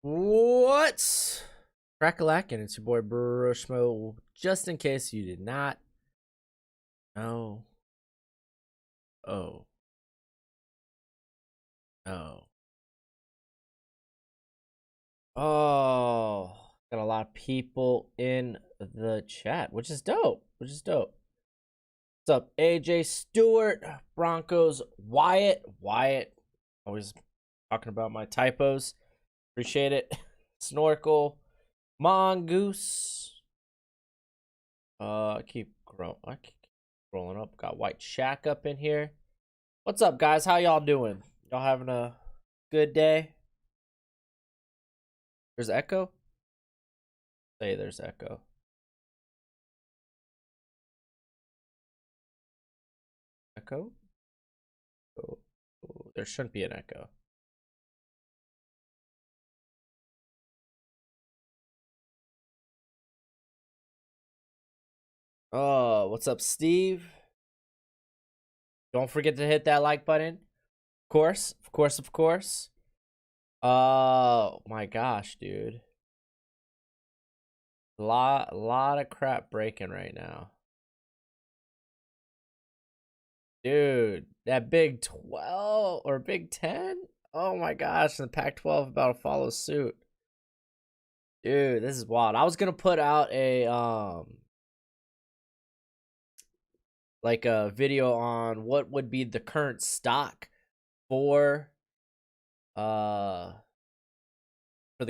What's Crack-a-lackin'? It's your boy Broshmo. Just in case you did not know. Oh. Oh. Oh. Got a lot of people in the chat, which is dope. What's up, AJ Stewart, Broncos, Wyatt, always talking about my typos. Appreciate it. Snorkel, Mongoose. I keep scrolling up. Got White Shack up in here. What's up, guys? How y'all doing? Y'all having a good day? There's echo? Say there's echo. Echo? Oh, there shouldn't be an echo. Oh, what's up, Steve? Don't forget to hit that like button. Of course. Oh my gosh, dude. Lot of crap breaking right now. Dude, that Big 12 or Big 10? Oh my gosh, the Pac-12 about to follow suit. Dude, this is wild. I was gonna put out a like a video on what would be the current stock for the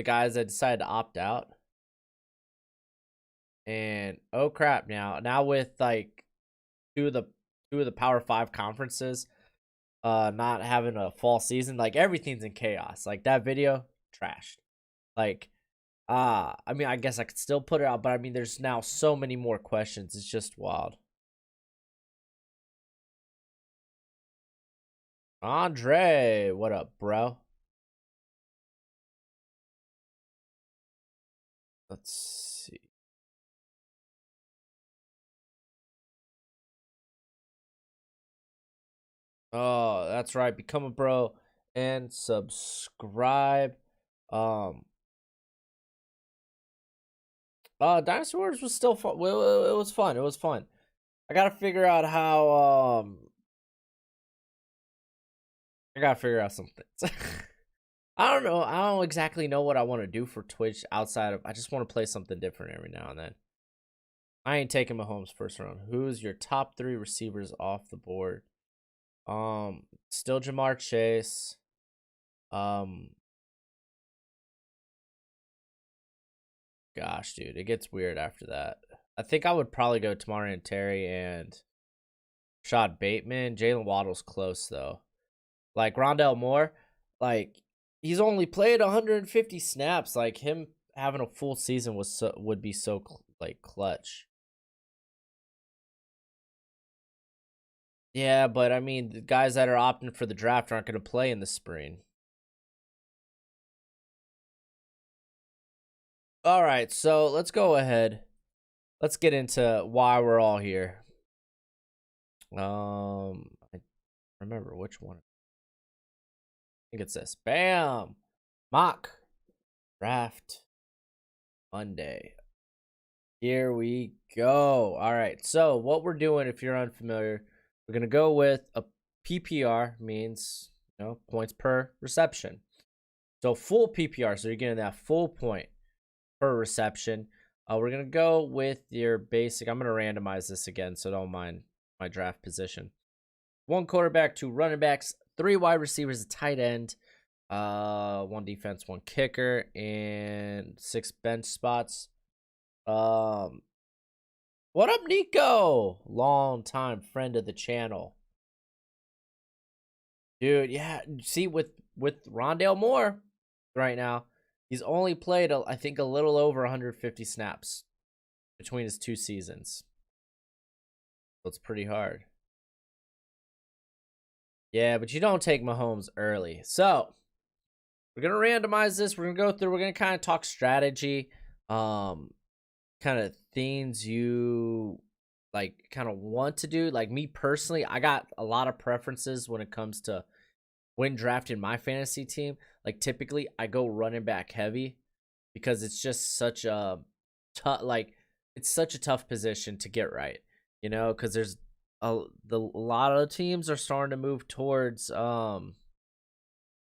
guys that decided to opt out. And oh crap, now with like two of the Power 5 conferences not having a fall season, like everything's in chaos. Like that video trashed. Like I mean, I guess I could still put it out, but I mean there's now so many more questions. It's just wild. Andre, what up, bro? Let's see. Oh, that's right. Become a bro and subscribe. Dynasty Wars was still fun. It was fun. It was fun. I gotta figure out how. I gotta figure out some things. I don't know. I don't exactly know what I want to do for Twitch outside of. I just want to play something different every now and then. I ain't taking Mahomes first round. Who's your top 3 receivers off the board? Still Jamar Chase. Gosh, dude, it gets weird after that. I think I would probably go Tamarian Terry and Rashad Bateman. Jalen Waddle's close though. Like Rondell Moore, like he's only played 150 snaps. Like him having a full season would be so like clutch. Yeah, but I mean, the guys that are opting for the draft aren't going to play in the spring. All right, so let's go ahead. Let's get into why we're all here. I remember which one. I think it's this. Bam! Mock Draft Monday. Here we go. All right, so what we're doing, if you're unfamiliar, we're going to go with a PPR, means, points per reception. So full PPR, so you're getting that full point per reception. We're going to go with your basic. I'm going to randomize this again, so don't mind my draft position. 1 quarterback, 2 running backs, 3 wide receivers, a tight end, 1 defense, 1 kicker, and 6 bench spots. What up, Nico? Long time friend of the channel. Dude, yeah. See, with Rondale Moore right now, he's only played, I think, a little over 150 snaps between his 2 seasons. So it's pretty hard. Yeah, but you don't take Mahomes early. So we're going to randomize this. We're going to go through. We're going to kind of talk strategy. Kind of things you like kind of want to do. Like me personally, I got a lot of preferences when it comes to when drafting my fantasy team. like typically I go running back heavy because it's just such a tough, like it's such a tough position to get right, because there's a lot of teams are starting to move towards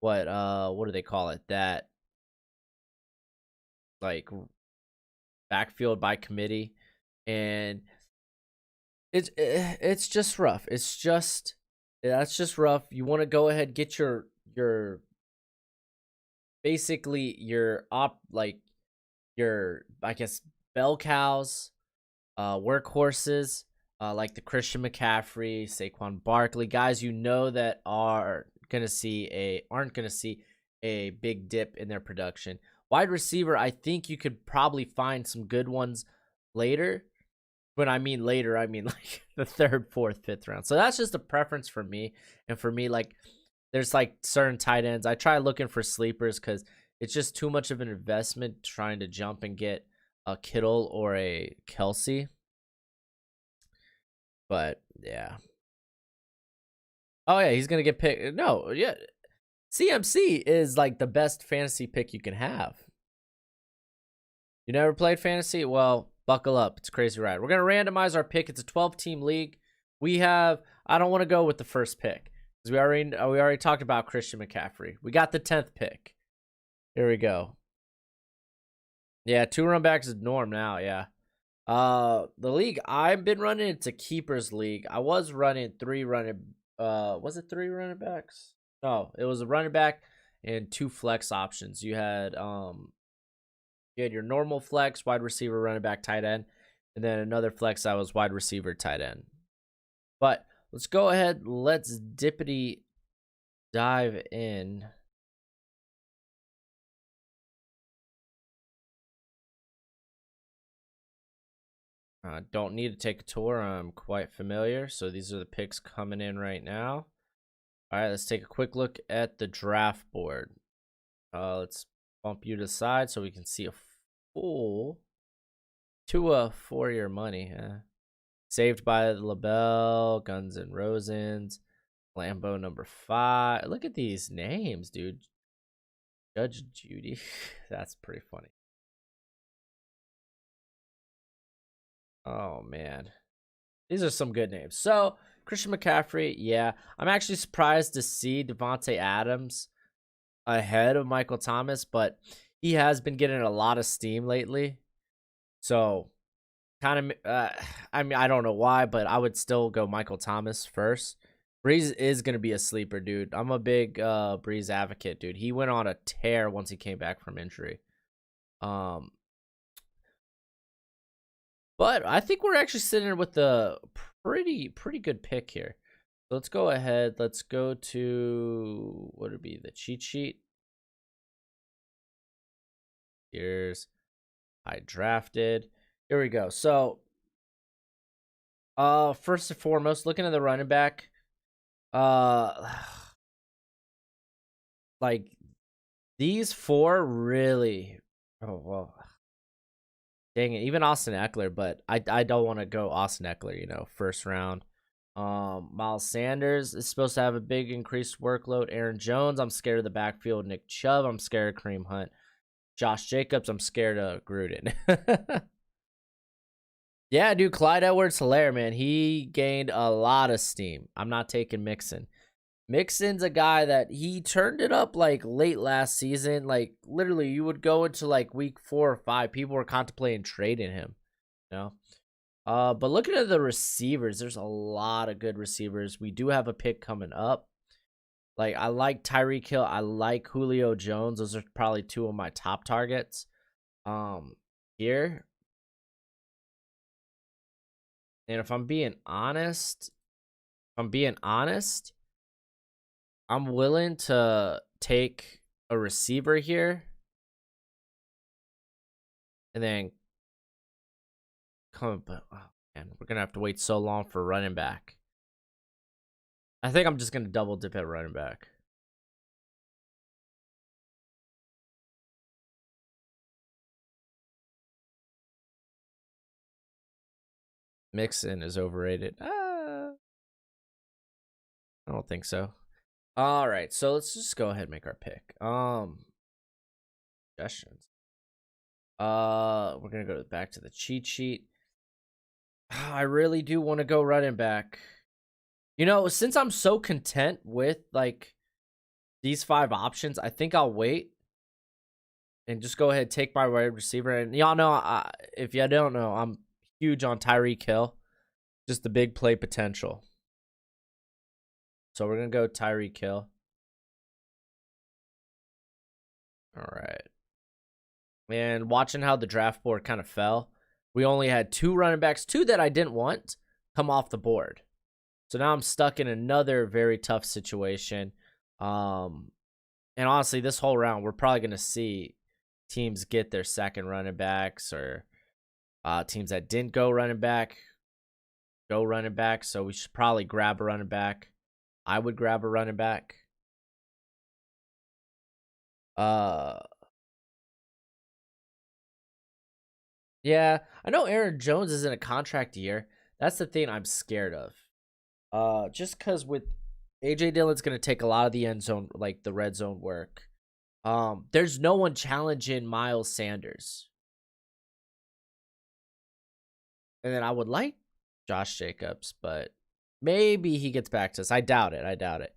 what do they call it, that like backfield by committee, and it's just rough. That's just rough. You want to go ahead, get your basically your your, I guess, bell cows, workhorses, like the Christian McCaffrey, Saquon Barkley, guys that aren't gonna see a big dip in their production. Wide receiver, I think you could probably find some good ones later. When I mean later, I mean like the third, fourth, fifth round. So that's just a preference for me. And for me, like, there's like certain tight ends. I try looking for sleepers because it's just too much of an investment trying to jump and get a Kittle or a Kelsey. But yeah. Oh yeah, he's gonna get picked. No, yeah. CMC is like the best fantasy pick you can have. You never played fantasy? Well, buckle up. It's a crazy ride. We're going to randomize our pick. It's a 12-team league. I don't want to go with the first pick because we already talked about Christian McCaffrey. We got the 10th pick. Here we go. Yeah, 2 run backs is norm now, yeah. The league I've been running, it's a keepers league. I was running 3 running was it 3 running backs? No, it was a running back and 2 flex options. You had your normal flex, wide receiver, running back, tight end, and then another flex that was wide receiver, tight end. But let's go ahead. Let's dippity dive in. Don't need to take a tour. I'm quite familiar. So these are the picks coming in right now. All right, let's take a quick look at the draft board. Let's bump you to the side so we can see a full Tua for your money. Saved by LaBelle, Guns N' Roses, Lambo number 5. Look at these names, dude. Judge Judy. That's pretty funny. Oh, man. These are some good names. So, Christian McCaffrey, yeah. I'm actually surprised to see Devontae Adams ahead of Michael Thomas, but he has been getting a lot of steam lately. So, kind of, I mean, I don't know why, but I would still go Michael Thomas first. Breeze is going to be a sleeper, dude. I'm a big Breeze advocate, dude. He went on a tear once he came back from injury. But I think we're actually sitting with a pretty good pick here. So let's go ahead. Let's go to, what would be the cheat sheet? Here's I drafted. Here we go. So, first and foremost, looking at the running back, like these 4 really. Oh well, dang it. Even Austin Eckler, but I don't want to go Austin Eckler. First round. Miles Sanders is supposed to have a big increased workload. Aaron Jones, I'm scared of the backfield. Nick Chubb, I'm scared of Kareem Hunt. Josh Jacobs, I'm scared of Gruden. Yeah, dude, Clyde Edwards-Helaire, man. He gained a lot of steam. I'm not taking Mixon. Mixon's a guy that he turned it up like late last season. Like literally, you would go into like week 4 or 5. People were contemplating trading him. But looking at the receivers, there's a lot of good receivers. We do have a pick coming up. Like I like Tyreek Hill. I like Julio Jones. Those are probably 2 of my top targets. Here. And if I'm being honest, I'm willing to take a receiver here and then come. But oh man, we're gonna have to wait so long for running back. I think I'm just gonna double dip at running back. Mixon is overrated. I don't think so. All right, so let's just go ahead and make our pick. Suggestions. We're gonna go back to the cheat sheet. I really do want to go running back. You know, since I'm so content with like these 5 options, I think I'll wait and just go ahead and take my wide receiver. And y'all know, if you don't know, I'm huge on Tyreek Hill. Just the big play potential. So we're going to go Tyreek Hill. All right. And watching how the draft board kind of fell, we only had 2 running backs, 2 that I didn't want, come off the board. So now I'm stuck in another very tough situation. And honestly, this whole round, we're probably going to see teams get their second running backs, or teams that didn't go running back. So we should probably grab a running back. I would grab a running back. Yeah, I know Aaron Jones is in a contract year. That's the thing I'm scared of. Just because with AJ Dillon's gonna take a lot of the end zone, like the red zone work. There's no one challenging Miles Sanders. And then I would like Josh Jacobs, but maybe he gets back to us. I doubt it.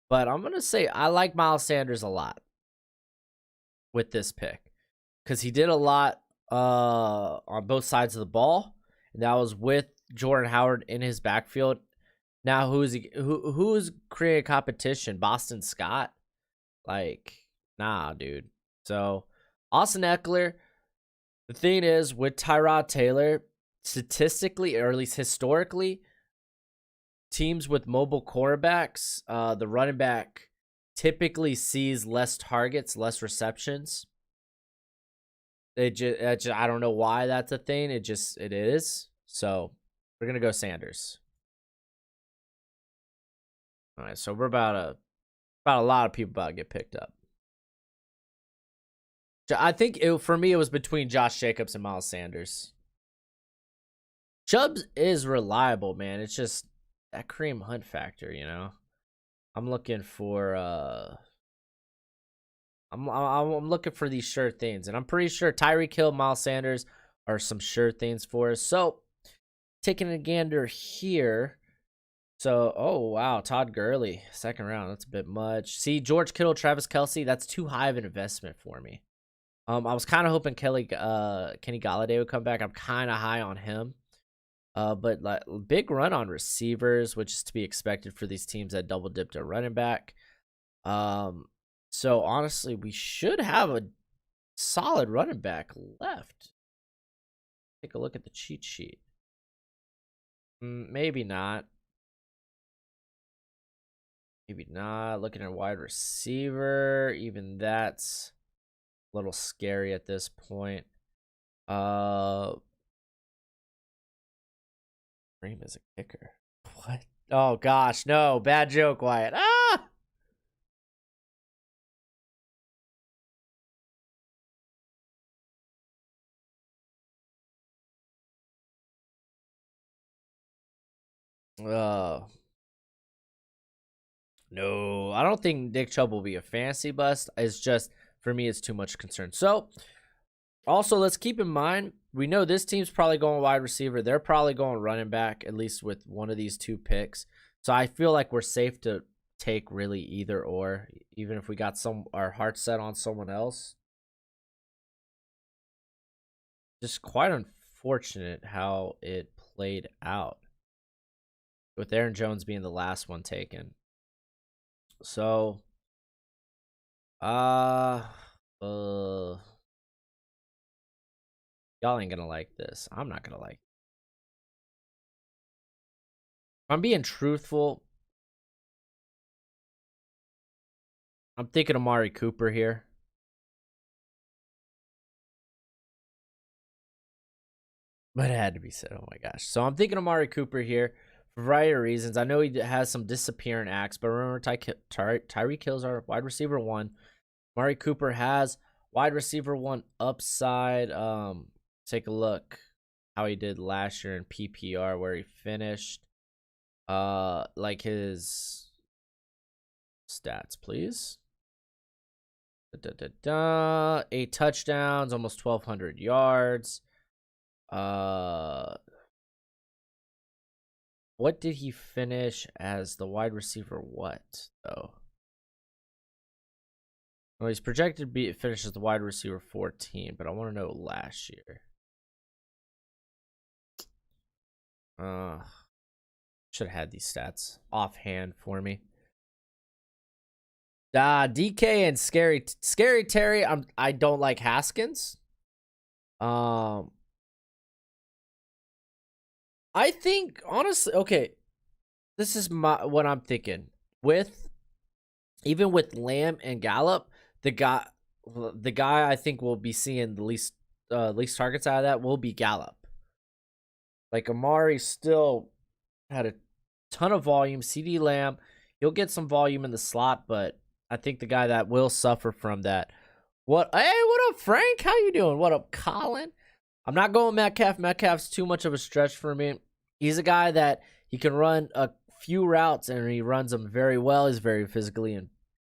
But I'm gonna say I like Miles Sanders a lot with this pick, because he did a lot on both sides of the ball, and that was with Jordan Howard in his backfield. Now who's creating competition? Boston Scott? Like, nah, dude. So Austin Eckler. The thing is, with Tyrod Taylor, statistically, or at least historically, teams with mobile quarterbacks, the running back typically sees less targets, less receptions. I don't know why that's a thing. It is. So we're gonna go Sanders. All right, so we're about a lot of people about to get picked up. I think for me it was between Josh Jacobs and Miles Sanders. Chubbs is reliable, man. It's just that Kareem Hunt factor, you know. I'm looking for I'm looking for these sure things, and I'm pretty sure Tyreek Hill, Miles Sanders are some sure things for us. So taking a gander here. So, oh wow, Todd Gurley, second round. That's a bit much. See, George Kittle, Travis Kelce, that's too high of an investment for me. I was kind of hoping Kenny Galladay would come back. I'm kind of high on him. But like big run on receivers, which is to be expected for these teams that double dipped at running back. So honestly, we should have a solid running back left. Take a look at the cheat sheet. Maybe not. Maybe not. Looking at wide receiver, even that's a little scary at this point. Dream is a kicker. What? Oh gosh, no. Bad joke, Wyatt. Ah! No, I don't think Nick Chubb will be a fantasy bust. It's just, for me, it's too much concern. So, also, let's keep in mind, we know this team's probably going wide receiver. They're probably going running back, at least with one of these 2 picks. So, I feel like we're safe to take really either or, even if we got our heart set on someone else. Just quite unfortunate how it played out, with Aaron Jones being the last one taken. So, y'all ain't gonna like this. I'm not gonna like it. If I'm being truthful, I'm thinking Amari Cooper here. But it had to be said. Oh my gosh. So I'm thinking Amari Cooper here for a variety of reasons. I know he has some disappearing acts, but remember Tyreek Hill's our wide receiver 1. Amari Cooper has wide receiver 1 upside. Take a look how he did last year in PPR, where he finished. Like his Stats, please. 8 touchdowns, almost 1,200 yards. What did he finish as the wide receiver? What though? Well, he's projected to be finish as the wide receiver 14, but I want to know last year. Should have had these stats offhand for me. DK and Scary Terry. I don't like Haskins. I think honestly, okay. This is what I'm thinking. Even with Lamb and Gallup, the guy I think will be seeing the least targets out of that will be Gallup. Like Amari still had a ton of volume. CD Lamb, he'll get some volume in the slot, but I think the guy that will suffer from that. What up, Frank? How you doing? What up, Colin? I'm not going Metcalf. Metcalf's too much of a stretch for me. He's a guy that he can run a few routes and he runs them very well. He's very physically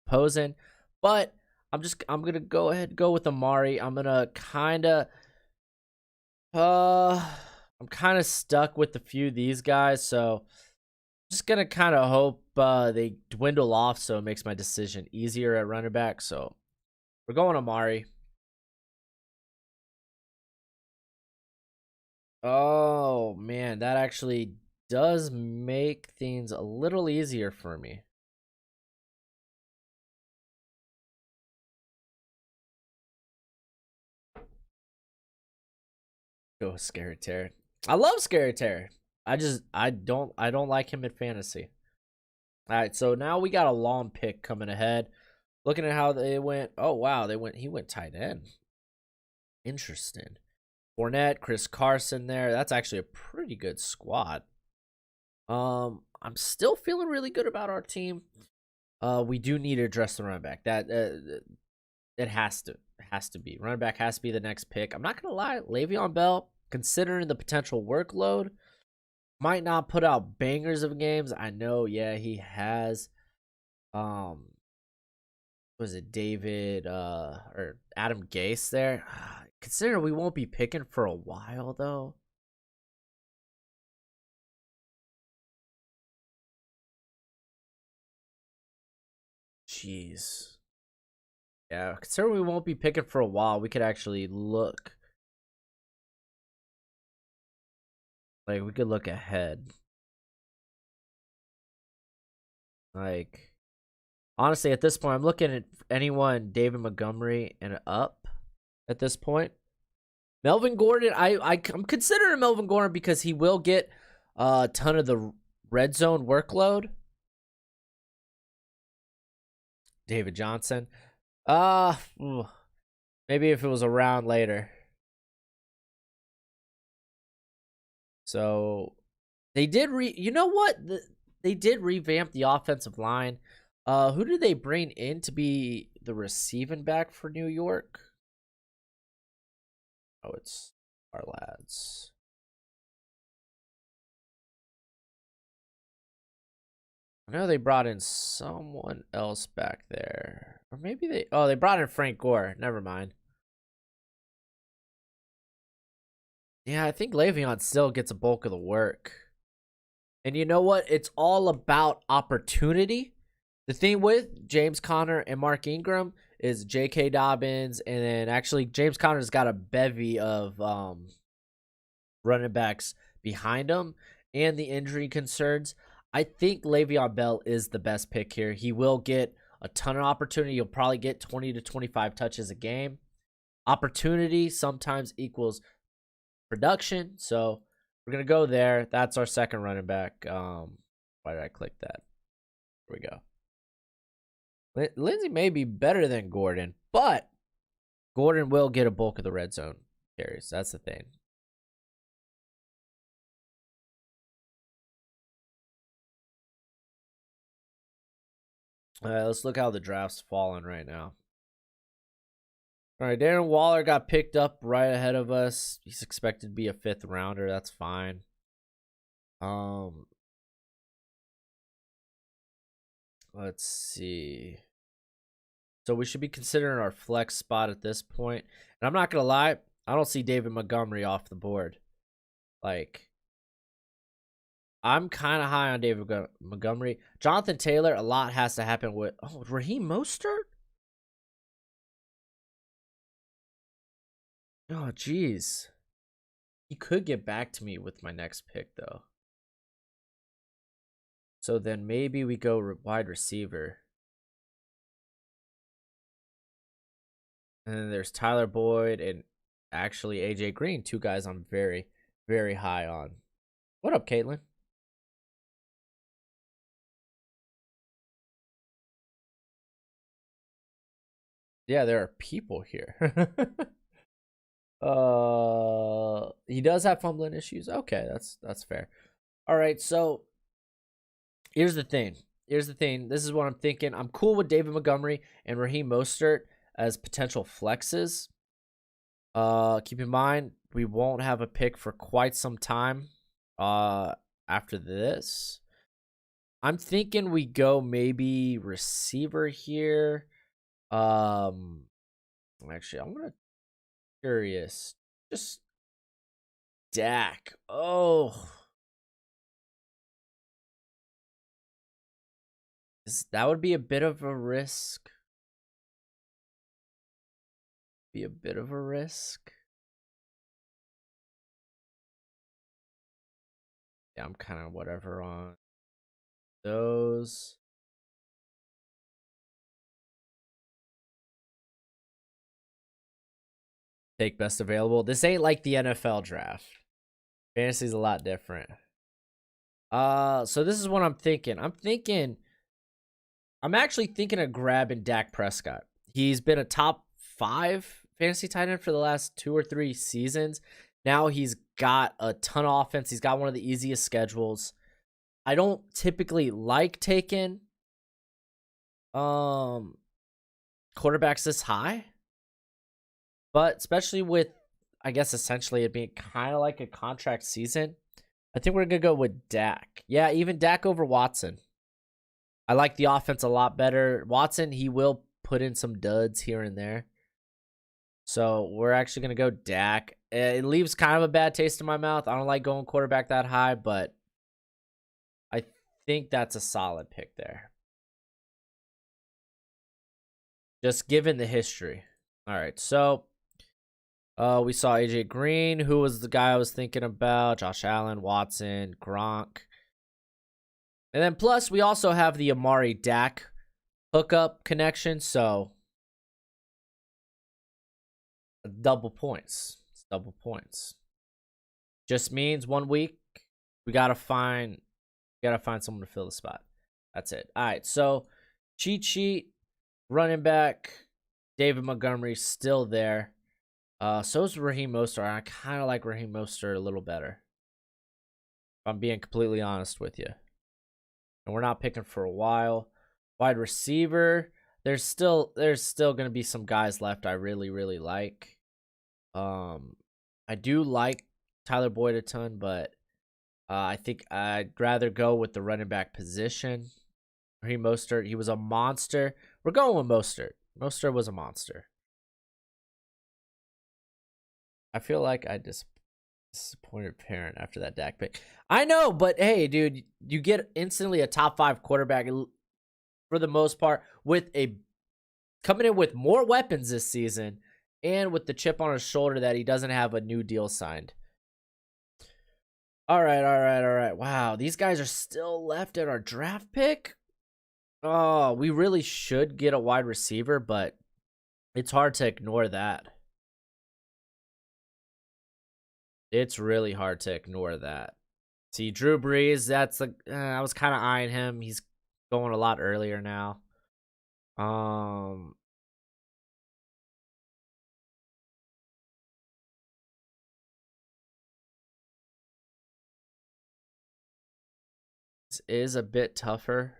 imposing. But I'm gonna go ahead and go with Amari. I'm kind of stuck with a few of these guys, so just gonna kind of hope they dwindle off so it makes my decision easier at running back. So we're going Amari. Oh man, that actually does make things a little easier for me. Go Scary Terry. I love Scary Terry. I don't like him in fantasy. All right, so now we got a long pick coming ahead. Looking at how they went. Oh wow, he went tight end. Interesting. Fournette, Chris Carson there. That's actually a pretty good squad. I'm still feeling really good about our team. We do need to address the running back. That it has to be. Running back has to be the next pick. I'm not gonna lie, Le'Veon Bell, considering the potential workload, might not put out bangers of games. I know, yeah, he has. Was it David or Adam Gase there? Considering we won't be picking for a while though. Jeez. Yeah, considering we won't be picking for a while, we could actually look. Like, we could look ahead. Like, honestly, at this point, I'm looking at anyone David Montgomery and up at this point. Melvin Gordon, I'm considering Melvin Gordon because he will get a ton of the red zone workload. David Johnson. Maybe if it was around later. So they did you know what? They did revamp the offensive line. Who did they bring in to be the receiving back for New York? Oh, it's our lads. I know they brought in someone else back there. Or maybe they brought in Frank Gore. Never mind. Yeah, I think Le'Veon still gets a bulk of the work. And you know what? It's all about opportunity. The thing with James Conner and Mark Ingram is J.K. Dobbins, and then actually James Conner's got a bevy of running backs behind him, and the injury concerns. I think Le'Veon Bell is the best pick here. He will get a ton of opportunity. You'll probably get 20 to 25 touches a game. Opportunity sometimes equals production, so we're going to go there. That's our second running back. Why did I click that? Here we go. Lindsey may be better than Gordon, but Gordon will get a bulk of the red zone carries. That's the thing. All right, let's look how the draft's falling right now. All right, Darren Waller got picked up right ahead of us. He's expected to be a 5th rounder. That's fine. Let's see. So we should be considering our flex spot at this point. And I'm not going to lie, I don't see David Montgomery off the board. Like, I'm kind of high on David Montgomery. Jonathan Taylor, a lot has to happen with... Oh, Raheem Mostert? Oh, jeez. He could get back to me with my next pick, though. So then maybe we go wide receiver. And then there's Tyler Boyd and actually AJ Green. Two guys I'm very, very high on. What up, Caitlin? Yeah, there are people here. He does have fumbling issues. Okay, that's fair. All right, so here's the thing. This is what I'm thinking. I'm cool with David Montgomery and Raheem Mostert as potential flexes. Keep in mind we won't have a pick for quite some time. After this, I'm thinking we go maybe receiver here. Actually, I'm gonna curious. Just Dak. Oh, that would be a bit of a risk. Yeah, I'm kind of whatever on those. Take best available. This ain't like the NFL draft. Fantasy's a lot different. So this is what I'm thinking. I'm actually thinking of grabbing Dak Prescott. He's been a top 5 fantasy tight end for the last 2 or 3 seasons. Now he's got a ton of offense. He's got one of the easiest schedules. I don't typically like taking quarterbacks this high, but especially with, I guess, essentially it being kind of like a contract season, I think we're going to go with Dak. Yeah, even Dak over Watson. I like the offense a lot better. Watson, he will put in some duds here and there. So we're actually going to go Dak. It leaves kind of a bad taste in my mouth. I don't like going quarterback that high, but I think that's a solid pick there. Just given the history. All right, so we saw AJ Green, who was the guy I was thinking about. Josh Allen, Watson, Gronk. And then plus we also have the Amari Dak hookup connection, so double points. It's double points. Just means 1 week we gotta find someone to fill the spot. That's it. All right, so cheat sheet, running back, David Montgomery still there. So is Raheem Mostert. I kind of like Raheem Mostert a little better, if I'm being completely honest with you. And we're not picking for a while. Wide receiver, there's still going to be some guys left I really, really like. I do like Tyler Boyd a ton, but I think I'd rather go with the running back position. Raheem Mostert, he was a monster. We're going with Mostert. Mostert was a monster. I feel like I disappointed parent after that Dak pick. I know, but hey, dude, you get instantly a top 5 quarterback for the most part with coming in with more weapons this season and with the chip on his shoulder that he doesn't have a new deal signed. All right. Wow, these guys are still left at our draft pick. Oh, we really should get a wide receiver, but it's hard to ignore that. It's really hard to ignore that. See, Drew Brees, I was kind of eyeing him. He's going a lot earlier now. This is a bit tougher.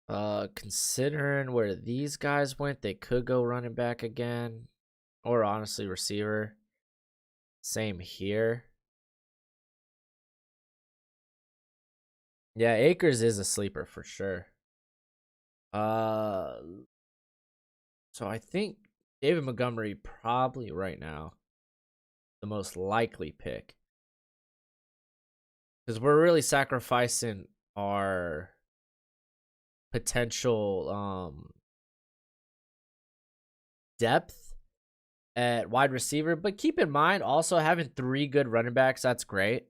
Considering where these guys went, they could go running back again. Or honestly, receiver. Same here. Yeah, Akers is a sleeper for sure. So I think David Montgomery probably right now the most likely pick because we're really sacrificing our potential depth at wide receiver. But keep in mind, also having 3 good running backs, that's great.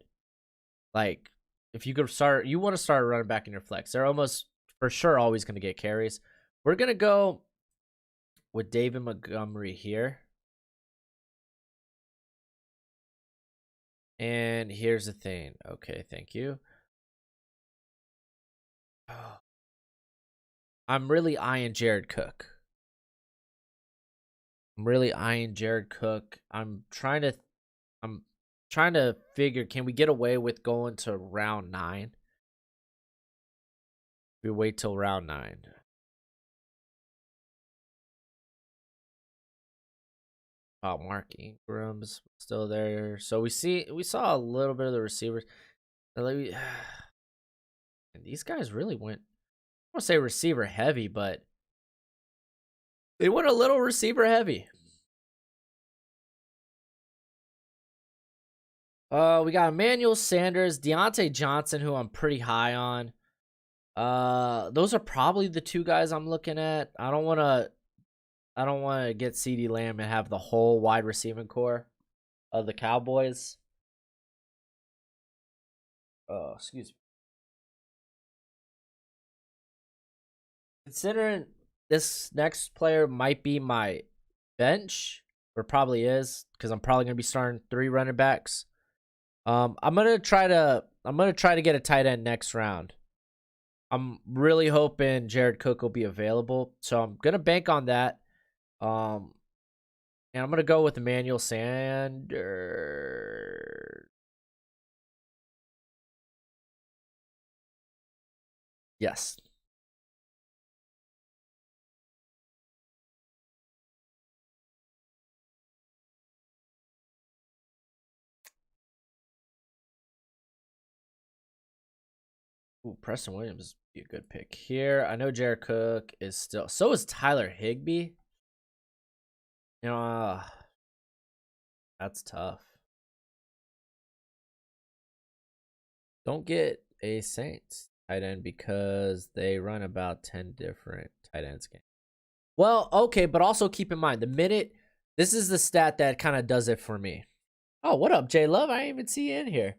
Like, if you could start, you want to start a running back in your flex. They're almost for sure always going to get carries. We're going to go with David Montgomery here. And here's the thing. Okay, thank you. I'm really eyeing Jared Cook. I'm trying to figure, can we get away with going to round 9? We wait till round 9. Oh, Mark Ingram's still there. So we saw a little bit of the receivers. And these guys really went, I want to say receiver heavy, but they went a little receiver heavy. We got Emmanuel Sanders, Deontay Johnson, who I'm pretty high on. Those are probably the 2 guys I'm looking at. I don't want to get CeeDee Lamb and have the whole wide receiving core of the Cowboys. Oh, excuse me. Considering this next player might be my bench, or probably is, because I'm probably gonna be starting 3 running backs. I'm gonna try to get a tight end next round. I'm really hoping Jared Cook will be available, so I'm gonna bank on that. And I'm gonna go with Emmanuel Sanders. Yes. Ooh, Preston Williams would be a good pick here. I know Jared Cook is still. So is Tyler Higbee. You know, that's tough. Don't get a Saints tight end because they run about 10 different tight ends game. Well, okay, but also keep in mind this is the stat that kind of does it for me. Oh, what up, J Love? I didn't even see you in here.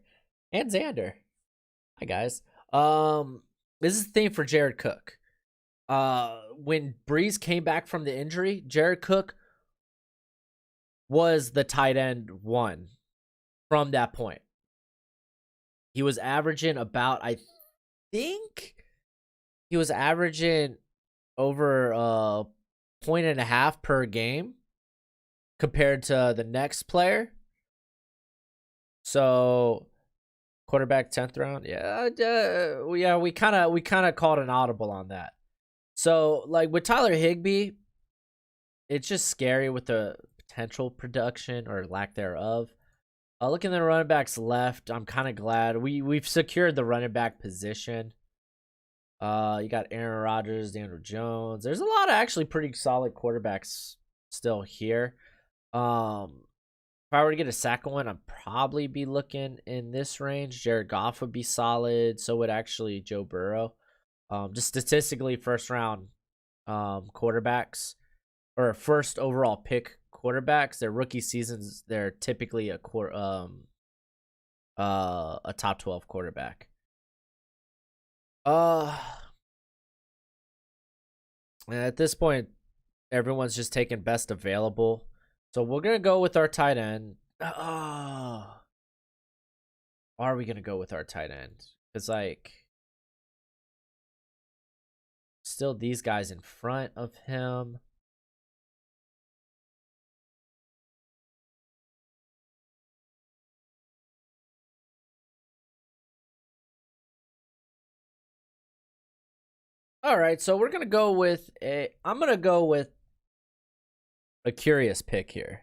And Xander. Hi guys. This is the thing for Jared Cook. When Breeze came back from the injury, Jared Cook was the tight end 1 from that point. He was averaging about, I think he was averaging over a point and a half per game compared to the next player. So quarterback 10th round. Yeah, we kind of called an audible on that. So like with Tyler Higbee, it's just scary with the potential production or lack thereof. Looking at the running backs left, I'm kind of glad we've secured the running back position. You got Aaron Rodgers, Daniel Jones. There's a lot of actually pretty solid quarterbacks still here. If I were to get a second one, I'd probably be looking in this range. Jared Goff would be solid. So would actually Joe Burrow. Just statistically, first round quarterbacks or first overall pick quarterbacks, their rookie seasons, they're typically a top 12 quarterback. At this point, everyone's just taking best available. So we're gonna go with our tight end. Are we gonna go with our tight end? Because like still these guys in front of him. All right, so we're gonna go with I'm gonna go with a curious pick here.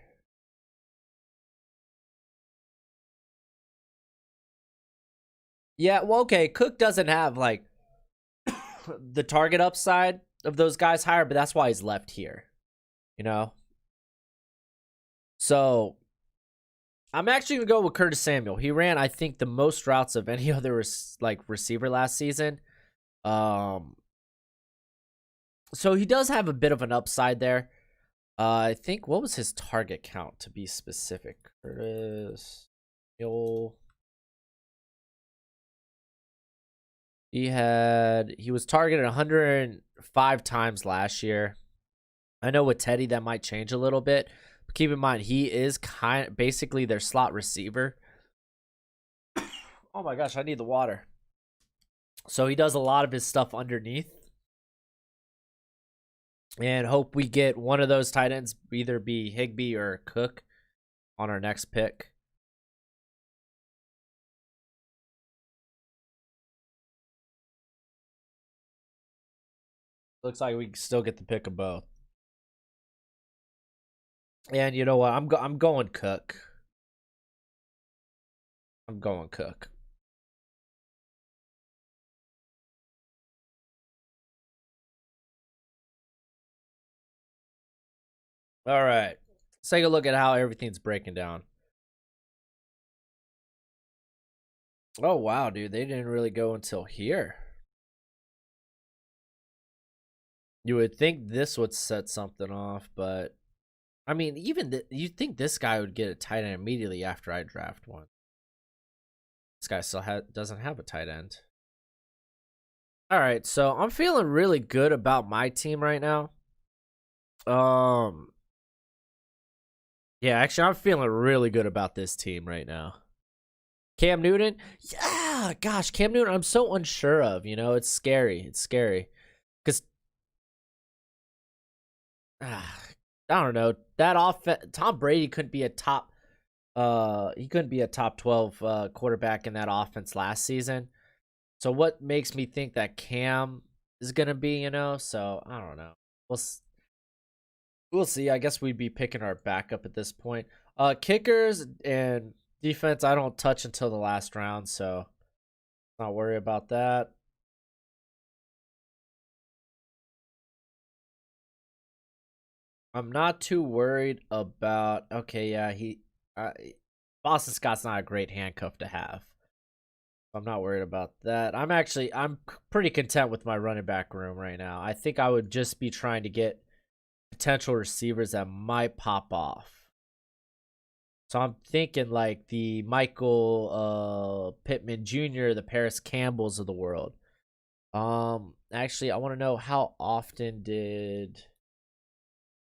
Yeah, well, okay. Cook doesn't have like the target upside of those guys higher, but that's why he's left here. You know? So I'm actually gonna go with Curtis Samuel. He ran, I think, the most routes of any other receiver last season. Um, so he does have a bit of an upside there. I think what was his target count to be specific? Curtis Samuel. He was targeted 105 times last year. I know with Teddy that might change a little bit, but keep in mind he is basically their slot receiver. Oh my gosh, I need the water. So he does a lot of his stuff underneath. And hope we get one of those tight ends, either be Higbee or Cook, on our next pick. Looks like we can still get the pick of both. And you know what? I'm going Cook. I'm going Cook. All right. Let's take a look at how everything's breaking down. Oh wow, dude, they didn't really go until here. You would think this would set something off, but I mean, even you'd think this guy would get a tight end immediately after I draft one. This guy still doesn't have a tight end. All right, so I'm feeling really good about my team right now. Yeah, actually, I'm feeling really good about this team right now. Cam Newton, yeah, gosh, Cam Newton, I'm so unsure of. You know, it's scary. It's scary because I don't know that Tom Brady couldn't be a top. He couldn't be a top 12 quarterback in that offense last season. So what makes me think that Cam is gonna be? You know, so I don't know. We'll see. I guess we'd be picking our backup at this point. Kickers and defense, I don't touch until the last round, so not worry about that. I'm not too worried about. Okay, yeah, Boston Scott's not a great handcuff to have. I'm not worried about that. I'm pretty content with my running back room right now. I think I would just be trying to get potential receivers that might pop off. So I'm thinking like the Michael Pittman Jr., the Paris Campbells of the world. Actually, I want to know how often did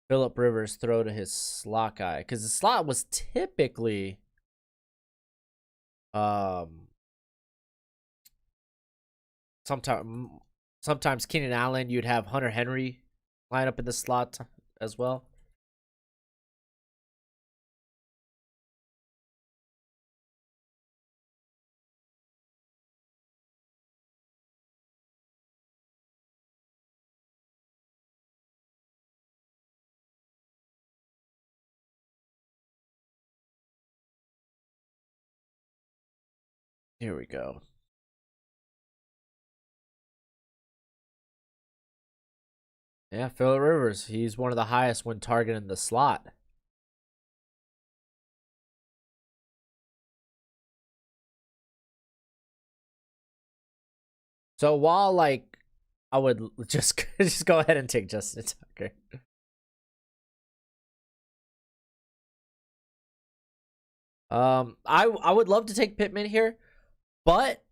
Phillip Rivers throw to his slot guy? Because the slot was typically um sometimes sometimes Keenan Allen. You'd have Hunter Henry line up in the slot as well. Here we go. Yeah, Phillip Rivers. He's one of the highest when targeting the slot. So while like I would just go ahead and take Justin Tucker. I would love to take Pittman here, but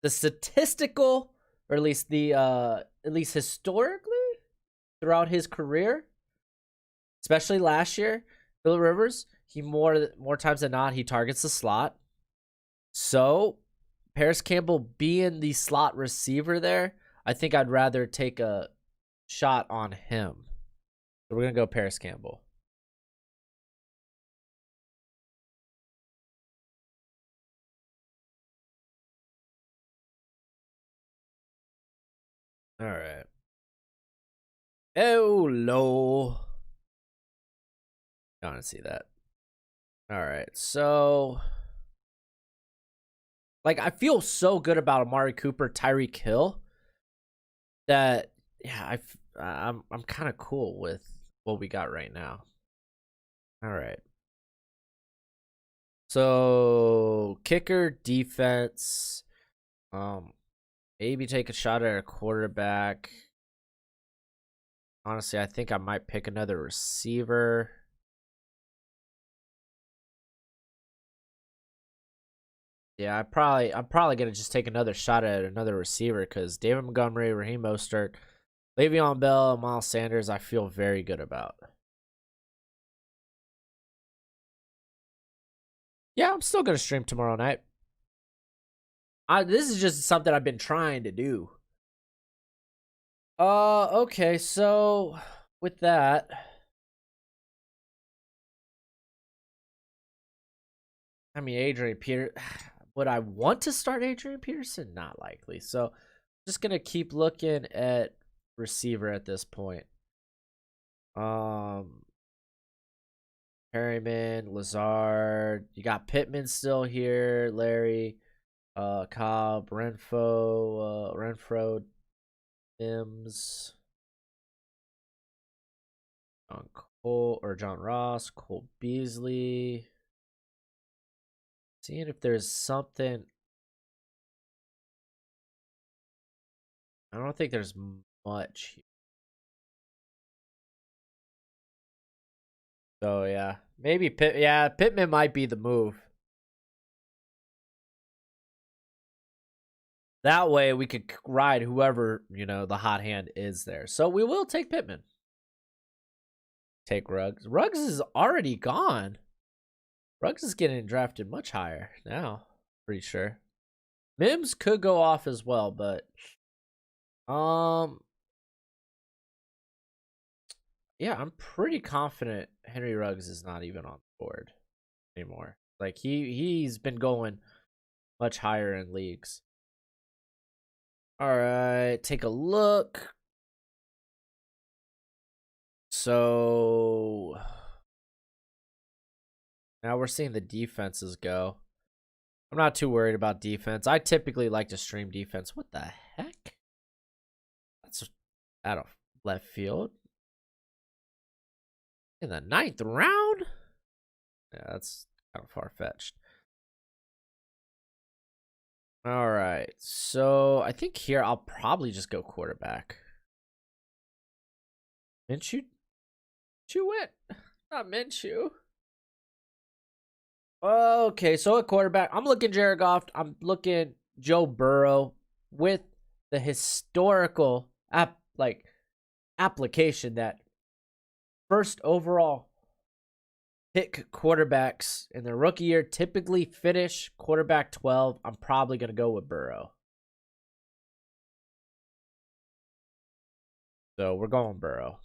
the statistical, or at least historically throughout his career, especially last year, Phillip Rivers, he more times than not he targets the slot. So Paris Campbell being the slot receiver there, I think I'd rather take a shot on him. So we're gonna go Paris Campbell. All right. Oh, low. I want to see that. All right. So Like, I feel so good about Amari Cooper, Tyreek Hill that, yeah, I'm kind of cool with what we got right now. All right. So, kicker, defense, maybe take a shot at a quarterback. Honestly, I think I might pick another receiver. Yeah, I'm probably gonna just take another shot at another receiver because David Montgomery, Raheem Mostert, Le'Veon Bell, and Miles Sanders, I feel very good about. Yeah, I'm still gonna stream tomorrow night. This is just something I've been trying to do. Okay, so with that, I mean, Adrian Peter, would I want to start Adrian Peterson? Not likely. So, just gonna keep looking at receiver at this point. Perryman, Lazard. You got Pittman still here. Larry, Cobb, Renfro, Mims, John Ross, Cole Beasley. Seeing if there's something. I don't think there's much. So yeah, maybe Pittman might be the move. That way we could ride whoever, the hot hand is there. So we will take Pittman. Take Ruggs. Ruggs is already gone. Ruggs is getting drafted much higher now. Pretty sure. Mims could go off as well, but yeah, I'm pretty confident Henry Ruggs is not even on the board anymore. Like he's been going much higher in leagues. All right, take a look. So now we're seeing the defenses go. I'm not too worried about defense. I typically like to stream defense. What the heck? That's out of left field. In the 9th round? Yeah, that's kind of far-fetched. All right. So I think here I'll probably just go quarterback. Minshew? Minshew went. Not Minshew. Okay, so at quarterback, I'm looking Jared Goff. I'm looking Joe Burrow with the historical application that first overall pick quarterbacks in their rookie year typically finish quarterback 12. I'm probably going to go with Burrow. So we're going Burrow.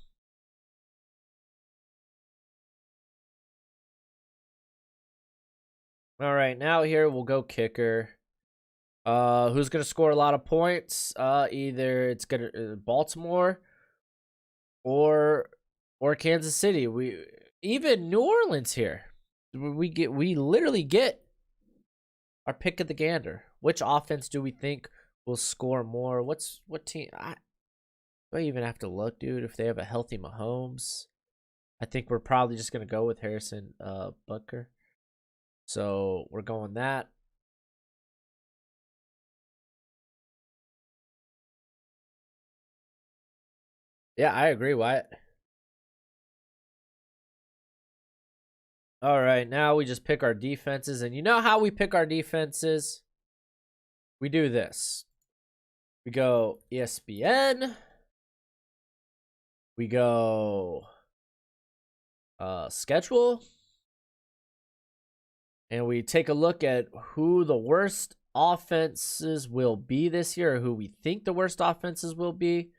All right, now here we'll go kicker. Who's gonna score a lot of points? Either it's gonna Baltimore or Kansas City. We even New Orleans here. We literally get our pick of the gander. Which offense do we think will score more? What team? Do I even have to look, dude? If they have a healthy Mahomes, I think we're probably just gonna go with Harrison Butker. So we're going that. Yeah, I agree, Wyatt. All right, now we just pick our defenses. And you know how we pick our defenses? We do this. We go ESPN. We go schedule. And we take a look at who the worst offenses will be this year, or who we think the worst offenses will be.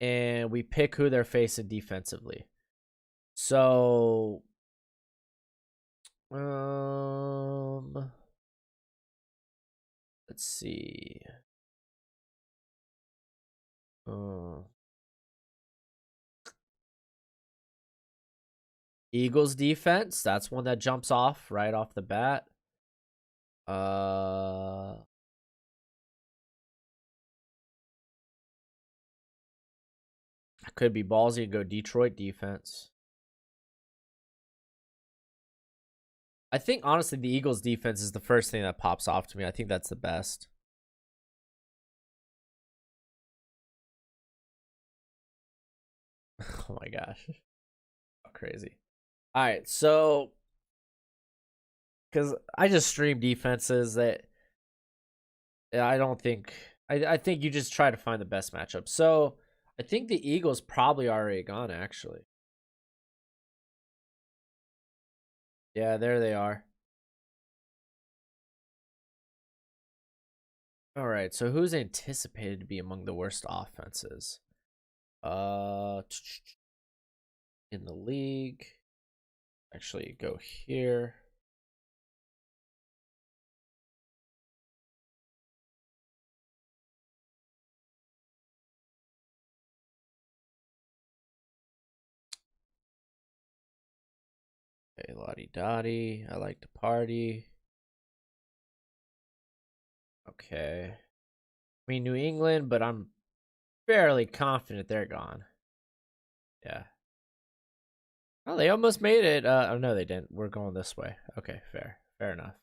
And we pick who they're facing defensively. So let's see. Eagles defense, that's one that jumps off right off the bat. I could be ballsy and go Detroit defense. I think, honestly, the Eagles defense is the first thing that pops off to me. I think that's the best. Oh my gosh. Crazy. All right, so because I just stream defenses that I don't think I think you just try to find the best matchup. So I think the Eagles probably already gone, actually. Yeah, there they are. All right, so who's anticipated to be among the worst offenses? In the league. Actually, go here. Okay, lottie dottie. I like to party. Okay. I mean, New England, but I'm fairly confident they're gone. Yeah. Oh, they almost made it. Oh, no, they didn't. We're going this way. Okay, fair. Fair enough.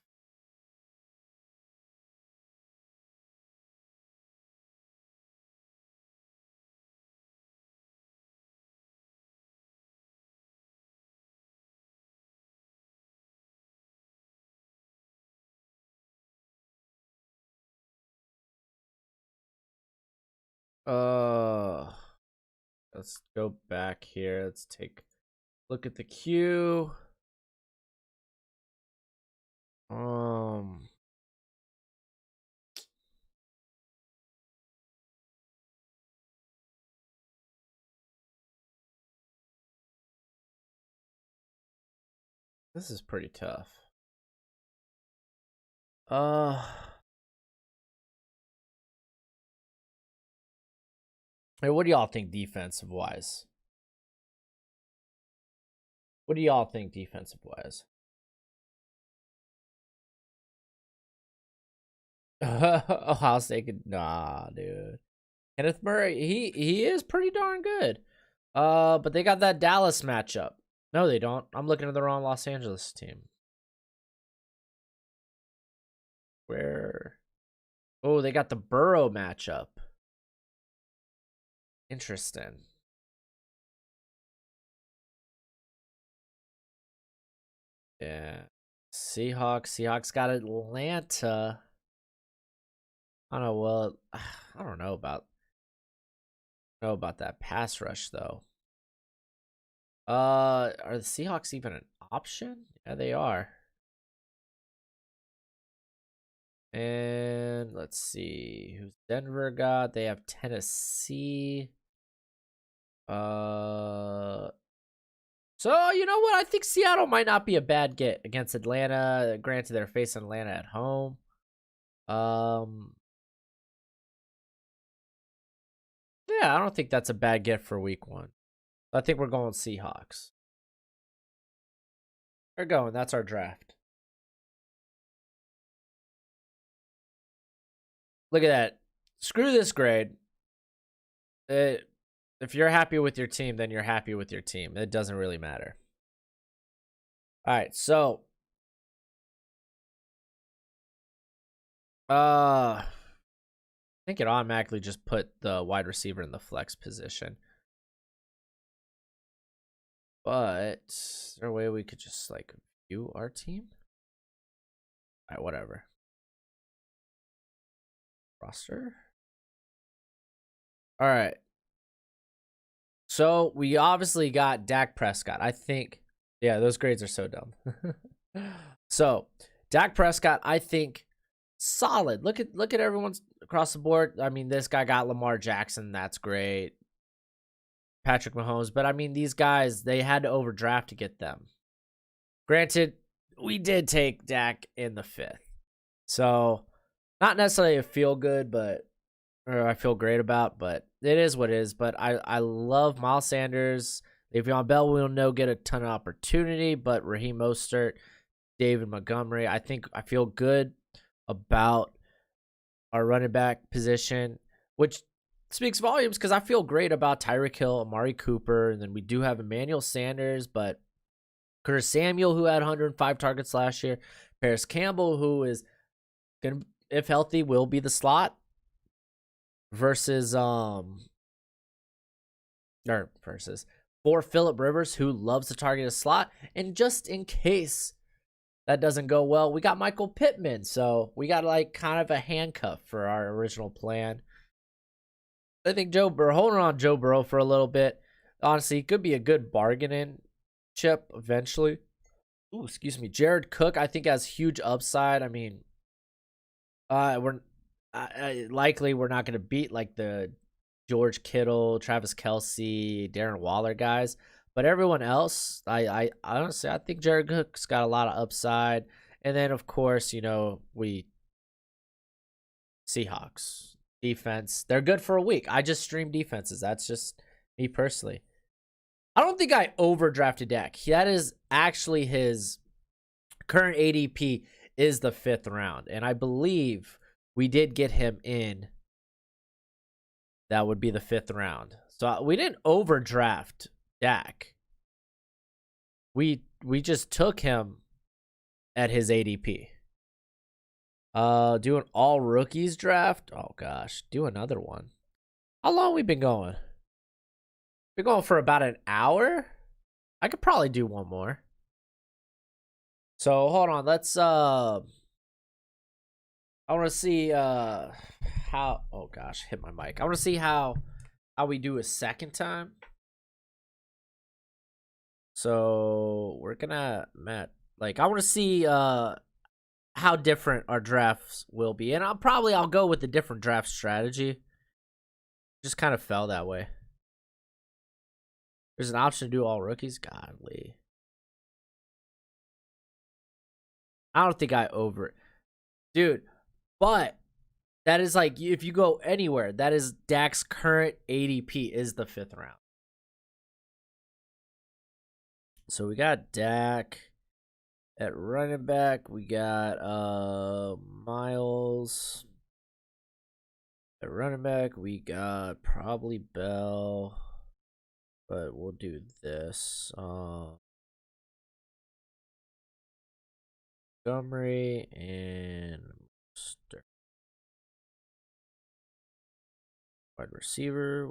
Uh, let's go back here. Let's take a look at the queue. This is pretty tough. Hey, what do y'all think defensive wise? What do y'all think defensive wise? Ohio State could, nah, dude. Kenneth Murray, he is pretty darn good. But they got that Dallas matchup. No, they don't. I'm looking at the wrong Los Angeles team. Where? Oh, they got the Burrow matchup. Interesting. Yeah. Seahawks got Atlanta. I don't know. Well, I don't know about that pass rush though. Are the Seahawks even an option? Yeah, they are. And let's see who's Denver got. They have Tennessee. So you know what? I think Seattle might not be a bad get against Atlanta. Granted, they're facing Atlanta at home. Yeah, I don't think that's a bad get for week 1. I think we're going Seahawks. We're going. That's our draft. Look at that. Screw this grade. If you're happy with your team, then you're happy with your team. It doesn't really matter. All right, so I think it automatically just put the wide receiver in the flex position. But is there a way we could just like view our team? All right, whatever. Roster. All right. So we obviously got Dak Prescott. I think, yeah, those grades are so dumb. So Dak Prescott, I think, solid. Look at everyone's across the board. I mean, this guy got Lamar Jackson. That's great. Patrick Mahomes. But I mean, these guys, they had to overdraft to get them. Granted, we did take Dak in the 5th. So not necessarily a feel good, or I feel great about, but it is what it is. But I love Miles Sanders. Le'Veon Bell will no get a ton of opportunity, but Raheem Mostert, David Montgomery, I think I feel good. about our running back position, which speaks volumes because I feel great about Tyreek Hill, Amari Cooper, and then we do have Emmanuel Sanders, but Curtis Samuel, who had 105 targets last year, Paris Campbell, who is gonna, if healthy, will be the slot versus for Phillip Rivers, who loves to target a slot. And just in case that doesn't go well, we got Michael Pittman. So we got like kind of a handcuff for our original plan. I think holding on Joe Burrow for a little bit, honestly, could be a good bargaining chip eventually. Ooh, excuse me. Jared Cook, I think, has huge upside. I mean, we're likely we're not going to beat like the George Kittle, Travis Kelce, Darren Waller guys, but everyone else, I honestly, I think Jared Cook's got a lot of upside. And then of course, we Seahawks defense, they're good for a week. I just stream defenses. That's just me personally. I don't think I overdrafted Dak. That is actually his current ADP is the 5th round, and I believe we did get him in. That would be the 5th round. So we didn't overdraft Dak. We just took him at his ADP. Do an all rookies draft. Oh gosh, do another one. How long we been going? Been going for about an hour. I could probably do one more. So hold on. Let's I want to see how. Oh gosh, hit my mic. I want to see how we do a second time. So we're gonna I want to see how different our drafts will be, and I'll go with a different draft strategy. Just kind of fell that way. There's an option to do all rookies. Godly. I don't think I dude, but that is like, if you go anywhere, that is Dak's current ADP is the 5th round. So we got Dak at running back. We got Miles at running back. We got probably Bell, but we'll do this. Montgomery and wide receiver.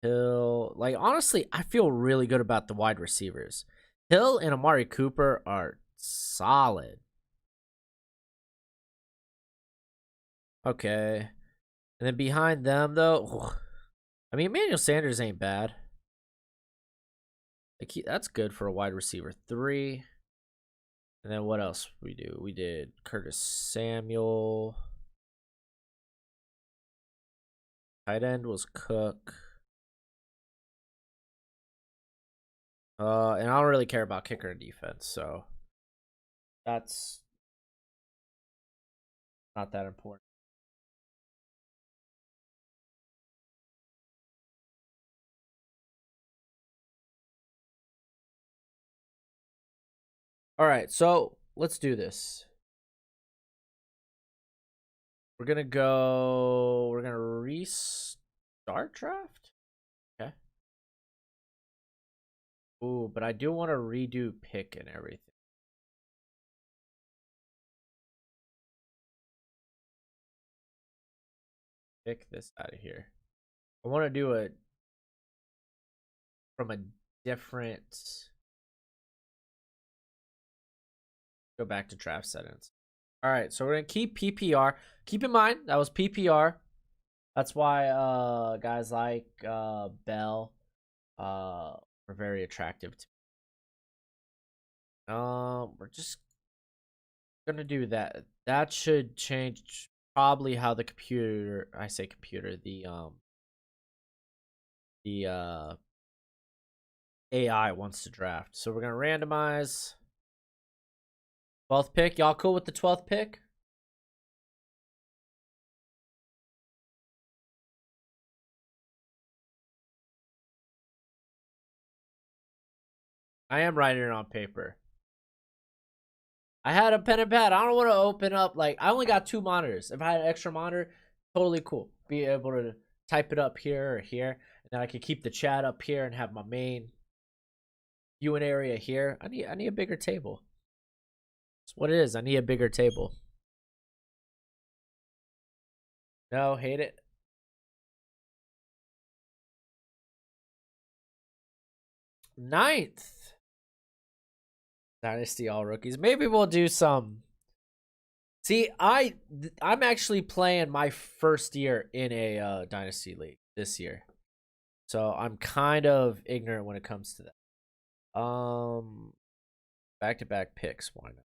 Hill. Like, honestly, I feel really good about the wide receivers. Hill and Amari Cooper are solid. Okay. And then behind them, though, I mean, Emmanuel Sanders ain't bad. Like, that's good for a wide receiver 3. And then what else we do? We did Curtis Samuel. Tight end was Cook. And I don't really care about kicker and defense, so that's not that important. All right, so let's do this. We're gonna restart draft. Okay. Ooh, but I do want to redo pick and everything. Pick this out of here. I want to do it from a different. Go back to draft settings. All right, so we're gonna keep PPR. Keep in mind that was PPR. That's why guys like Bell are very attractive to me. We're just gonna do that. That should change probably how the AI wants to draft. So we're gonna randomize 12th pick. Y'all cool with the 12th pick? I am writing it on paper. I had a pen and pad. I don't want to open up. Like, I only got 2 monitors. If I had an extra monitor, totally cool. Be able to type it up here or here. And then I could keep the chat up here and have my main viewing area here. I need a bigger table. That's what it is. I need a bigger table. No, hate it. Ninth. Dynasty all rookies. Maybe we'll do some. See, I'm actually playing my first year in a Dynasty League this year. So I'm kind of ignorant when it comes to that. Back-to-back picks. Why not?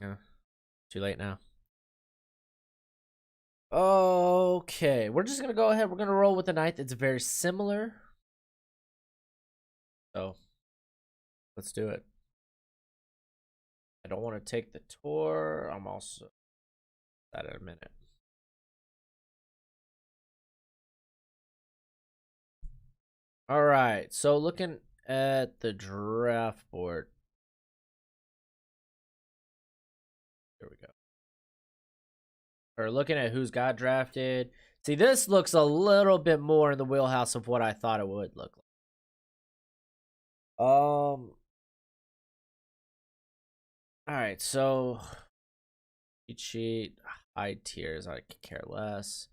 Yeah. Too late now. Okay. We're just going to go ahead. We're going to roll with the ninth. It's very similar. So let's do it. I don't want to take the tour. I'm also that in a minute. All right. So looking at the draft board. There we go. Or looking at who's got drafted. See, this looks a little bit more in the wheelhouse of what I thought it would look like. All right, so cheat sheet, high tiers, I could care less.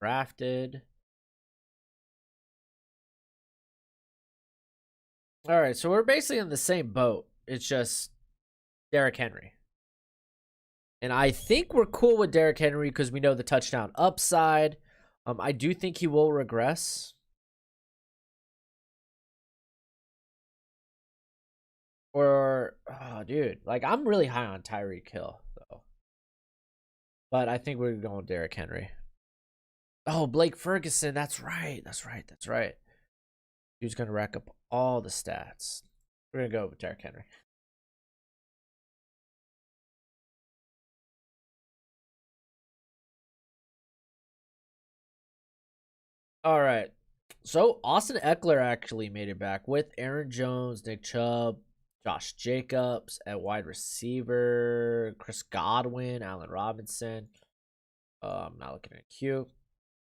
Drafted. All right, so we're basically in the same boat. It's just Derrick Henry. And I think we're cool with Derrick Henry because we know the touchdown upside. I do think he will regress. Or, oh, dude, like I'm really high on Tyreek Hill, though. But I think we're going Derrick Henry. Oh, Blake Ferguson. That's right. That's right. He's going to rack up all the stats. We're going to go with Derrick Henry. All right. So Austin Eckler actually made it back with Aaron Jones, Nick Chubb, Josh Jacobs at wide receiver, Chris Godwin, Allen Robinson. I'm not looking at Q.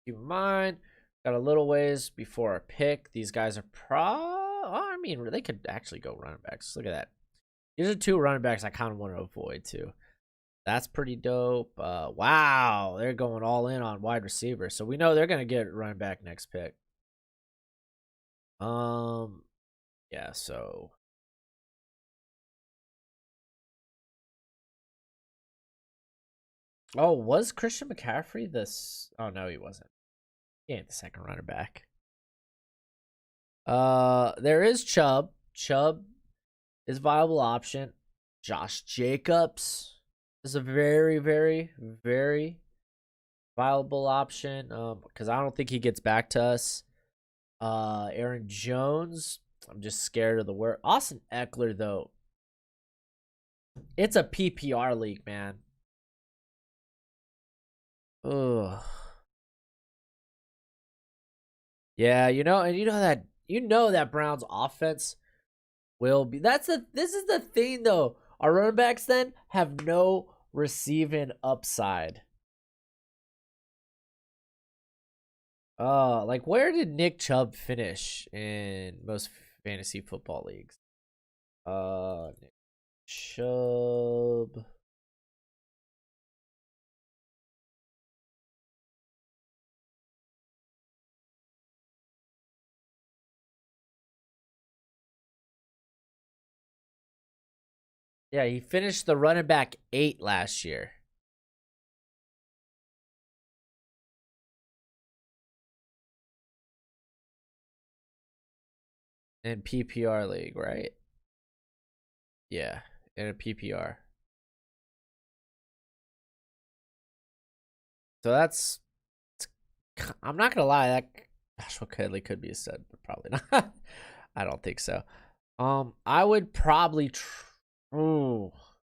Keep in mind, got a little ways before our pick. These guys are I mean, they could actually go running backs. Look at that. These are 2 running backs I kind of want to avoid too. That's pretty dope. Wow, they're going all in on wide receiver, so we know they're gonna get running back next pick. Yeah. So. Oh, was Christian McCaffrey this? Oh no, he wasn't. He ain't the second running back. There is Chubb. Chubb is a viable option. Josh Jacobs is a very, very, very viable option. Because I don't think he gets back to us. Aaron Jones. I'm just scared of the word. Austin Eckler, though. It's a PPR league, man. Ugh. Yeah, and you know that Browns offense will be. This is the thing though. Our running backs then have no receiving upside. Like where did Nick Chubb finish in most fantasy football leagues? Nick Chubb. Yeah, he finished the running back 8 last year. In PPR league, right? Yeah, in a PPR. So I'm not gonna lie, that Joshua Kedley could be a stud, but probably not. I don't think so. I would probably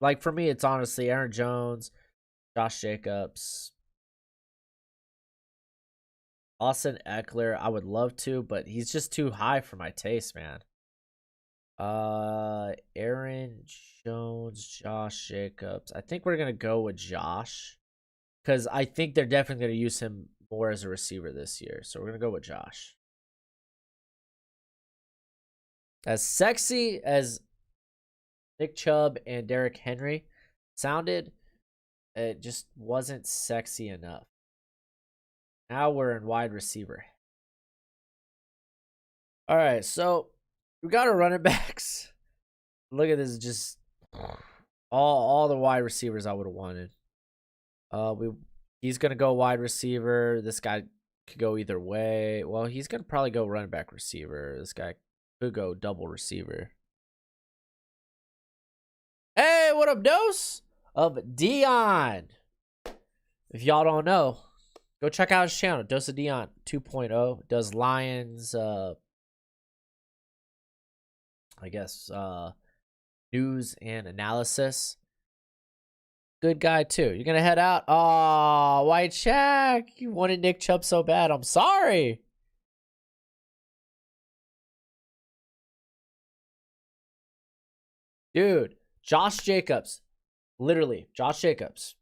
like for me, it's honestly Aaron Jones, Josh Jacobs, Austin Eckler. I would love to, but he's just too high for my taste, man. Aaron Jones, Josh Jacobs. I think we're gonna go with Josh because I think they're definitely gonna use him more as a receiver this year. So we're gonna go with Josh. As sexy as Nick Chubb and Derrick Henry sounded, it just wasn't sexy enough. Now we're in wide receiver. All right, so we got our running backs. Look at this, just all the wide receivers I would have wanted. He's gonna go wide receiver. This guy could go either way. Well, he's gonna probably go running back receiver. This guy could go double receiver. Hey, what up, Dose of Dion? If y'all don't know, go check out his channel, Dose of Dion 2.0. Does Lions, I guess, news and analysis. Good guy too. You're gonna head out. Oh, White Shack, you wanted Nick Chubb so bad. I'm sorry. Dude, Josh Jacobs. Literally, Josh Jacobs.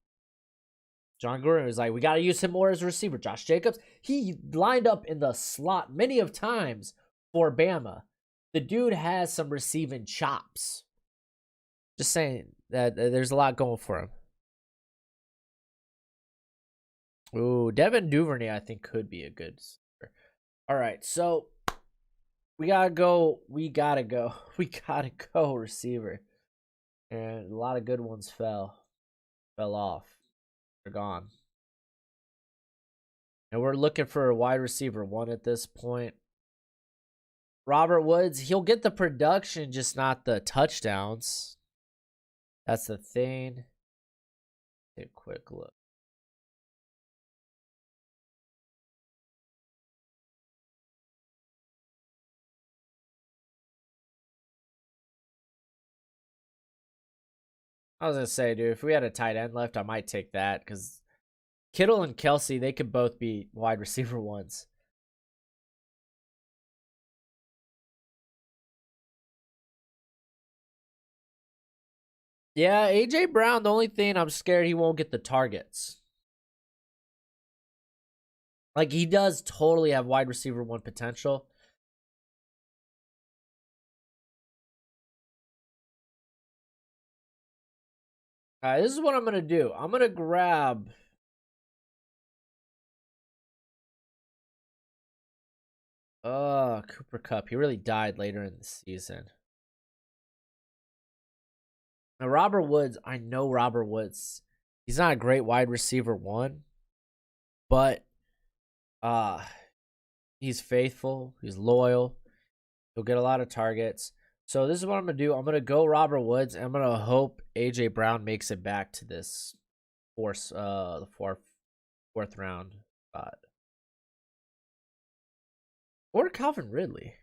John Gruden was like, we got to use him more as a receiver. Josh Jacobs, he lined up in the slot many of times for Bama. The dude has some receiving chops. Just saying that there's a lot going for him. Ooh, Devin Duvernay, I think, could be a good receiver. All right, so we gotta go. We gotta go receiver. And a lot of good ones fell off. They're gone. And we're looking for a wide receiver one at this point. Robert Woods, he'll get the production, just not the touchdowns. That's the thing. Take a quick look. I was going to say, dude, if we had a tight end left, I might take that because Kittle and Kelsey, they could both be wide receiver ones. Yeah, A.J. Brown, the only thing I'm scared he won't get the targets. Like, he does totally have wide receiver one potential. All right, this is what I'm going to do. I'm going to grab... Cooper Kupp. He really died later in the season. Now, Robert Woods, I know Robert Woods. He's not a great wide receiver one, but he's faithful. He's loyal. He'll get a lot of targets. So this is what I'm going to do. I'm going to go Robert Woods, and I'm going to hope A.J. Brown makes it back to this fourth round spot. Or Calvin Ridley.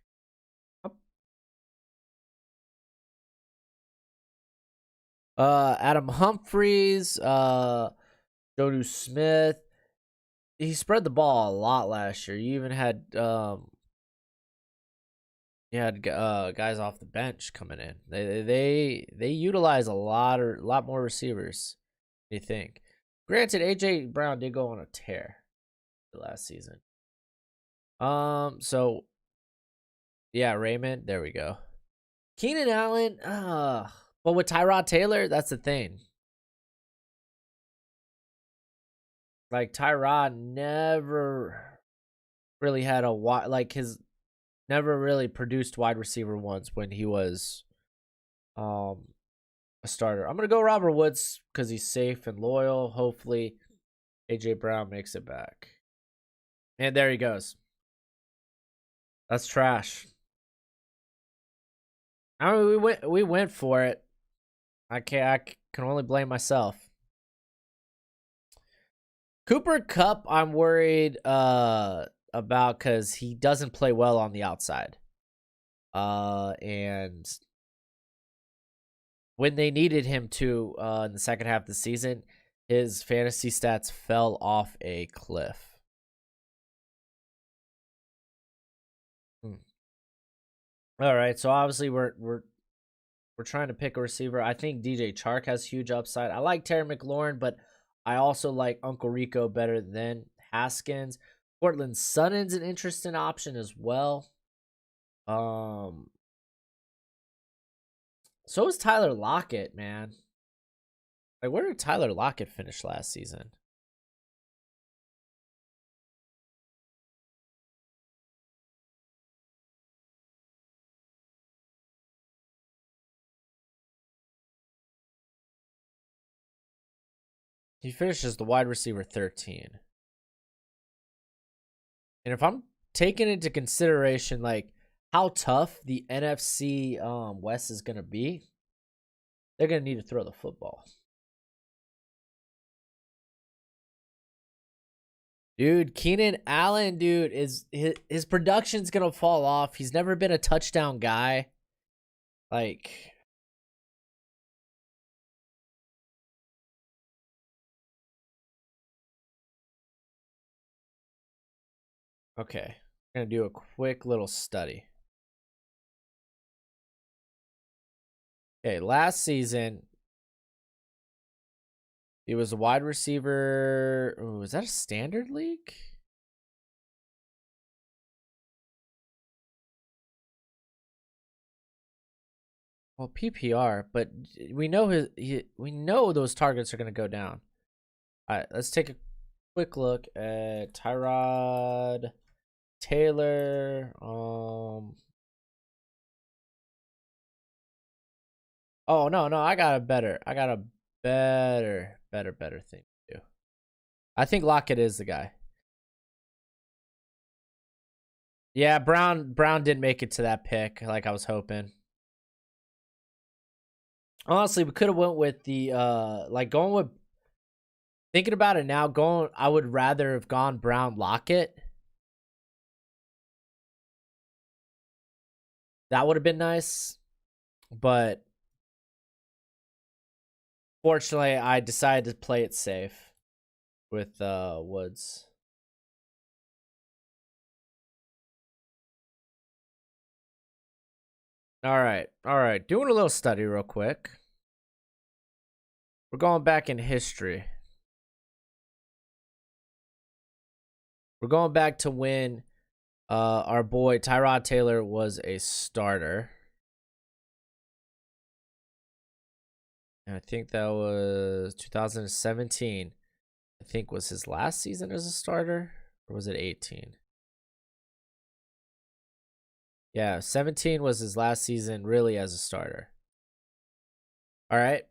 Adam Humphries, Jodu Smith. He spread the ball a lot last year. You even had guys off the bench coming in. They utilize a lot more receivers. You think? Granted, AJ Brown did go on a tear last season. So yeah, Raymond. There we go. Keenan Allen. But with Tyrod Taylor, that's the thing. Like, Tyrod never really had never really produced wide receiver ones when he was a starter. I'm going to go Robert Woods because he's safe and loyal. Hopefully, A.J. Brown makes it back. And there he goes. That's trash. I mean, we went for it. I can only blame myself. Cooper Kupp, I'm worried about because he doesn't play well on the outside. And when they needed him to in the second half of the season, his fantasy stats fell off a cliff. All right, so obviously we're we're trying to pick a receiver. I think DJ Chark has huge upside. I like Terry McLaurin, but I also like Uncle Rico better than Haskins. Portland Sutton's an interesting option as well. So is Tyler Lockett, man. Like, where did Tyler Lockett finish last season? He finishes the wide receiver 13. And if I'm taking into consideration, like, how tough the NFC West is going to be, they're going to need to throw the football. Dude, Keenan Allen, dude, his production's going to fall off. He's never been a touchdown guy. Like, okay. I'm going to do a quick little study. Okay, last season, he was a wide receiver. Ooh, is that a standard league? Well, PPR, but we know we know those targets are going to go down. All right, let's take a quick look at Tyrod Taylor. Oh no, I got a better thing to do. I think Lockett is the guy. Yeah, Brown didn't make it to that pick like I was hoping. Honestly, we could have went with the going with, thinking about it now, I would rather have gone Brown Lockett. That would have been nice. But fortunately, I decided to play it safe with Woods. All right. Doing a little study real quick. We're going back in history. We're going back to when our boy Tyrod Taylor was a starter. And I think that was 2017. I think was his last season as a starter, or was it 18? Yeah, 17 was his last season really as a starter. All right.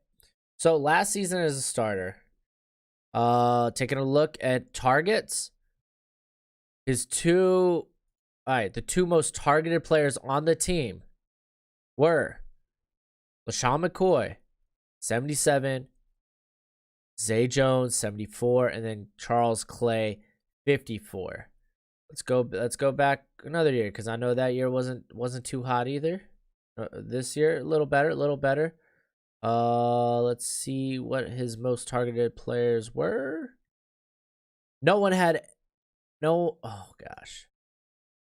So last season as a starter, taking a look at targets, the two most targeted players on the team were LaShawn McCoy, 77, Zay Jones, 74, and then Charles Clay, 54. Let's go back another year, because I know that year wasn't too hot either. This year, a little better. Let's see what his most targeted players were. Oh gosh.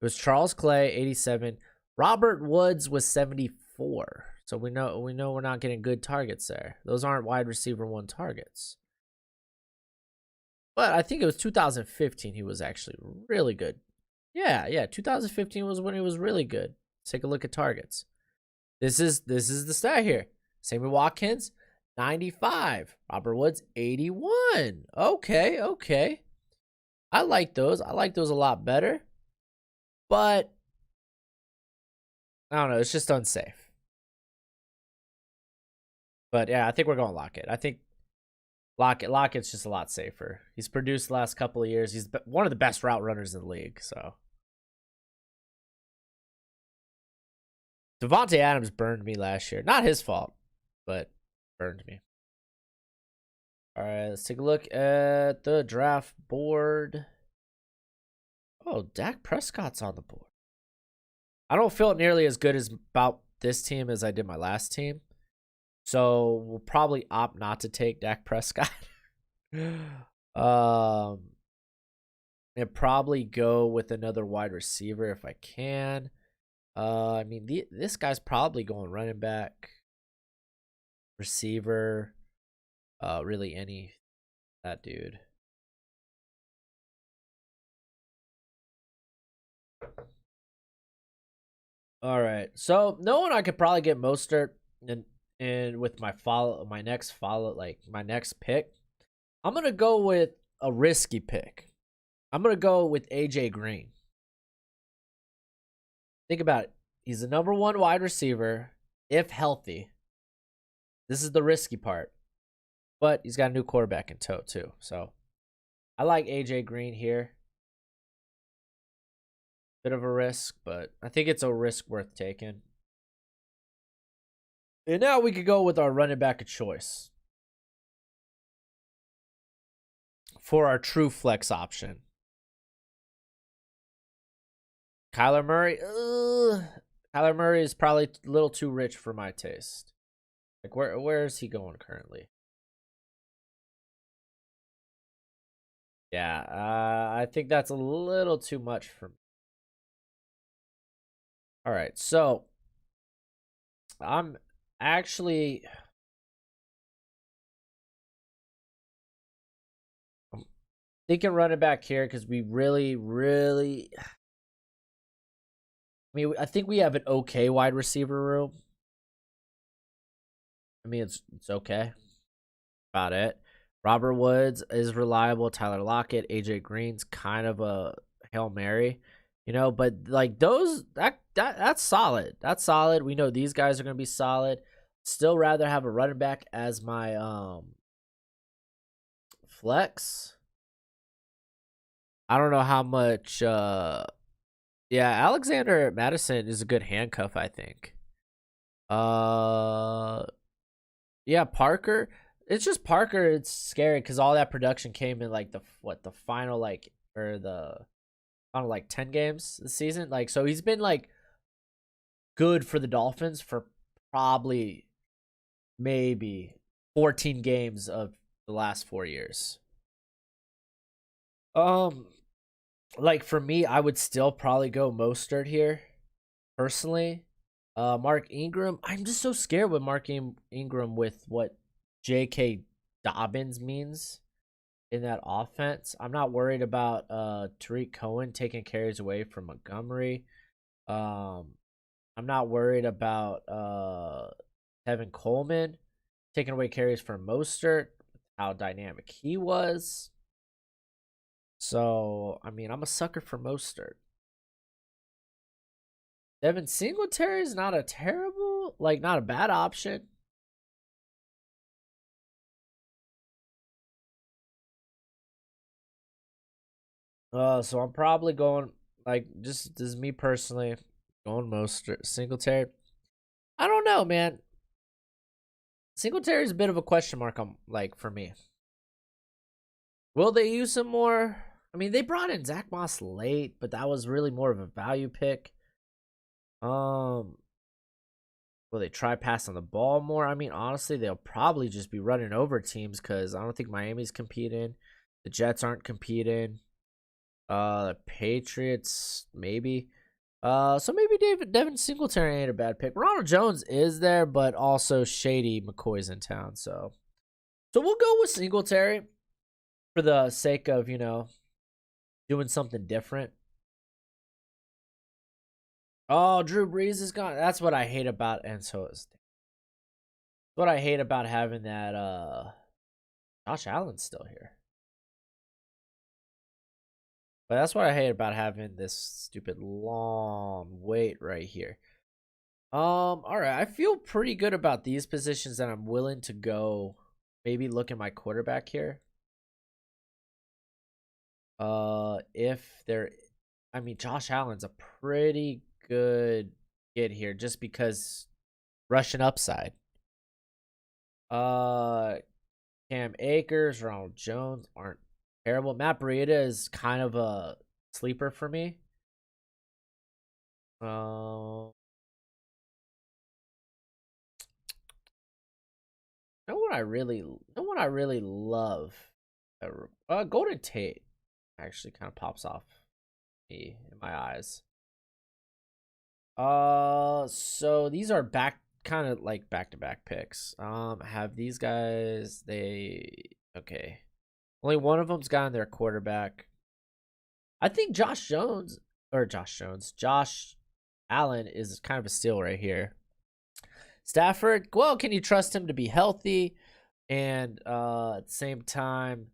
It was Charles Clay, 87. Robert Woods was 74. So we know we're not getting good targets there. Those aren't wide receiver 1 targets. But I think it was 2015 he was actually really good. Yeah, 2015 was when he was really good. Let's take a look at targets. This is the stat here. Sammy Watkins, 95. Robert Woods, 81. Okay. I like those. I like those a lot better. But I don't know. It's just unsafe. But yeah, I think we're going Lockett. I think Lockett's just a lot safer. He's produced the last couple of years. He's one of the best route runners in the league. So Devontae Adams burned me last year. Not his fault, but burned me. All right, let's take a look at the draft board. Oh, Dak Prescott's on the board. I don't feel nearly as good about this team as I did my last team. So we'll probably opt not to take Dak Prescott. And probably go with another wide receiver if I can. I mean, this guy's probably going running back. receiver, really any that dude. All right, so knowing I could probably get Mostert and with my next pick, I'm gonna go with a risky pick. I'm gonna go with AJ Green. Think about it. He's the number 1 wide receiver, if healthy. This is the risky part. But he's got a new quarterback in tow, too. So I like AJ Green here. Bit of a risk, but I think it's a risk worth taking. And now we could go with our running back of choice for our true flex option. Kyler Murray. Kyler Murray is probably a little too rich for my taste. Like, where is he going currently? Yeah, I think that's a little too much for me. All right, so I'm actually thinking running back here because we really. I mean, I think we have an okay wide receiver room. I mean, it's okay. About it. Robert Woods is reliable. Tyler Lockett, AJ Green's kind of a Hail Mary, but like those that's solid. That's solid. We know these guys are gonna be solid. Still rather have a running back as my flex. I don't know how much Alexander Madison is a good handcuff, I think. Yeah, Parker. It's just Parker. It's scary because all that production came in like the final the final 10 games this season. Like, so he's been like good for the Dolphins for probably maybe 14 games of the last 4 years. Like for me, I would still probably go Mostert here, personally. Mark Ingram. I'm just so scared with Mark Ingram with what J.K. Dobbins means in that offense. I'm not worried about Tariq Cohen taking carries away from Montgomery. I'm not worried about Tevin Coleman taking away carries from Mostert, how dynamic he was. So, I mean, I'm a sucker for Mostert. Devin Singletary is not a terrible, not a bad option. So I'm probably going, just this is me personally, going Mostert. Singletary. I don't know, man. Singletary is a bit of a question mark for me. Will they use him more? I mean, they brought in Zach Moss late, but that was really more of a value pick. Will they try passing the ball more? I mean, honestly, they'll probably just be running over teams because I don't think Miami's competing. The Jets aren't competing. The Patriots, maybe. So maybe Devin Singletary ain't a bad pick. Ronald Jones is there, but also Shady McCoy's in town. So we'll go with Singletary for the sake of, doing something different. Oh, Drew Brees is gone. That's what I hate about, and so is what I hate about having that Josh Allen's still here. But that's what I hate about having this stupid long wait right here. All right. I feel pretty good about these positions that I'm willing to go. Maybe look at my quarterback here. If there, I mean, Josh Allen's a pretty good get here just because Russian upside. Cam Akers, Ronald Jones aren't terrible. Matt Breida is kind of a sleeper for me. No one I really love. Golden Tate actually kind of pops off me in my eyes. So these are kind of like back-to-back picks. Have these guys, okay. Only one of them's gotten their quarterback. I think Josh Allen is kind of a steal right here. Stafford, well, can you trust him to be healthy? And at the same time,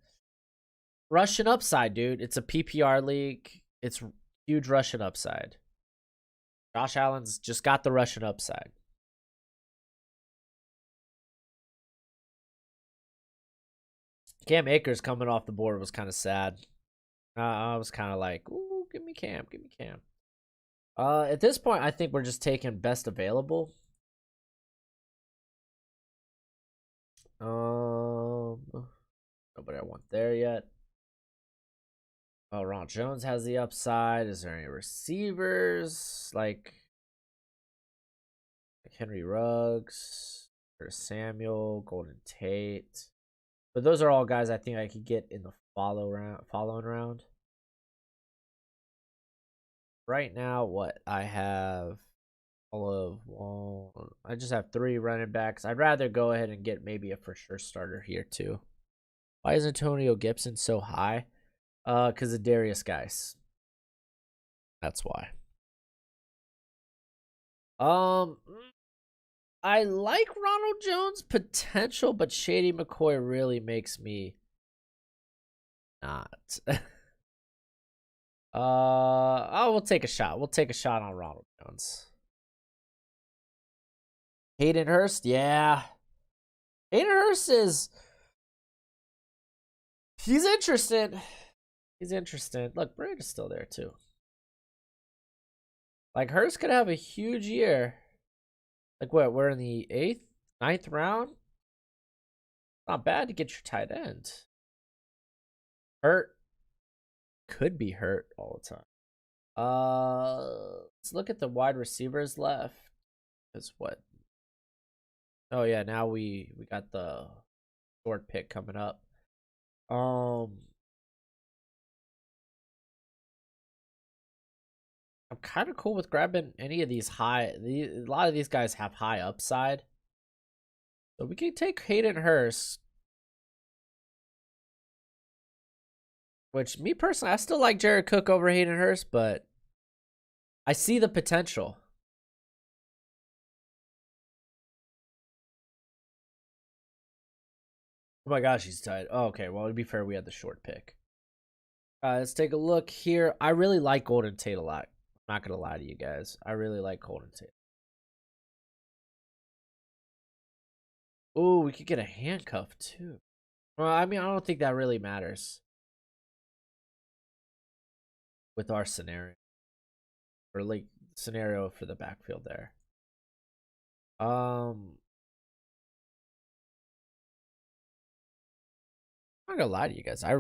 Russian upside, dude. It's a PPR league. It's huge Russian upside. Josh Allen's just got the Russian upside. Cam Akers coming off the board was kind of sad. I was kind of like, ooh, give me Cam. At this point, I think we're just taking best available. Nobody I want there yet. Oh, Ron Jones has the upside. Is there any receivers like Henry Ruggs or Samuel, Golden Tate? But those are all guys I think I could get in the following round. Right now, what I have I just have 3 running backs. I'd rather go ahead and get maybe a for sure starter here too. Why is Antonio Gibson so high? Because of Darius Guice. That's why. I like Ronald Jones' potential, but Shady McCoy really makes me not. We'll take a shot. We'll take a shot on Ronald Jones. Hayden Hurst, yeah. Hayden Hurst he's interesting. He's interesting. Look, Braid is still there too. Like Hurst could have a huge year. Like what? We're in the 8th, 9th round. Not bad to get your tight end. Hurt could be hurt all the time. Let's look at the wide receivers left. Because what? Oh yeah, now we got the short pick coming up. I'm kind of cool with grabbing any of these a lot of these guys have high upside. So we can take Hayden Hurst. Which, me personally, I still like Jared Cook over Hayden Hurst, but I see the potential. Oh my gosh, he's tied. Oh, okay, well, to be fair, we had the short pick. Let's take a look here. I really like Golden Tate a lot. I'm not going to lie to you guys. I really like Golden Tate. Oh, we could get a handcuff, too. Well, I mean, I don't think that really matters with our scenario. Or, like, scenario for the backfield there. I'm not gonna lie to you guys. I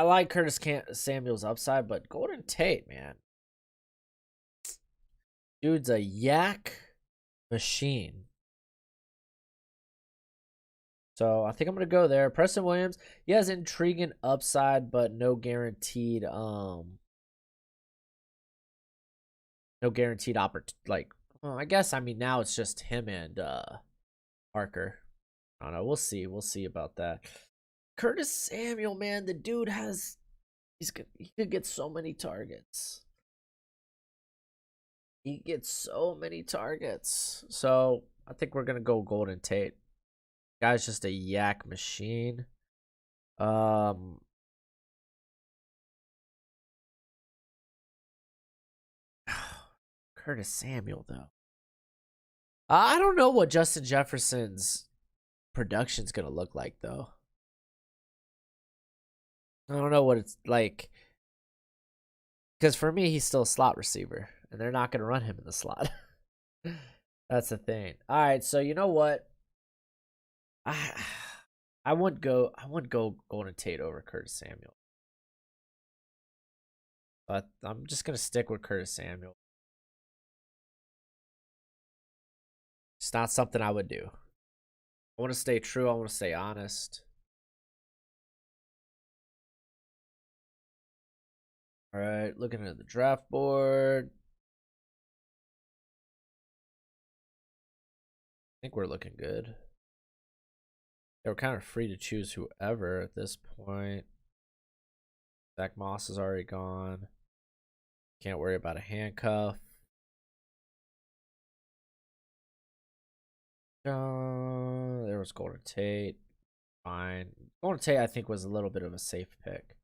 like Curtis Samuel's upside, but Golden Tate, man, dude's a yak machine. So I think I'm gonna go there. Preston Williams, he has intriguing upside, but no guaranteed opportunity. Like, well, I guess I mean now it's just him and Parker. I don't know. We'll see. We'll see about that. Curtis Samuel, man, the dude he could get so many targets. He gets so many targets. So I think we're gonna go Golden Tate. Guy's just a yak machine. Curtis Samuel though. I don't know what Justin Jefferson's production's gonna look like though. I don't know what it's like. Because for me, he's still a slot receiver, and they're not gonna run him in the slot. That's the thing. All right, so you know what? I wouldn't go Golden Tate over Curtis Samuel. But I'm just gonna stick with Curtis Samuel. It's not something I would do. I want to stay true. I want to stay honest. All right, looking at the draft board. think we're looking good. They were kind of free to choose whoever at this point. Zach Moss is already gone. Can't worry about a handcuff. There was Golden Tate. Fine. Golden Tate, I think, was a little bit of a safe pick.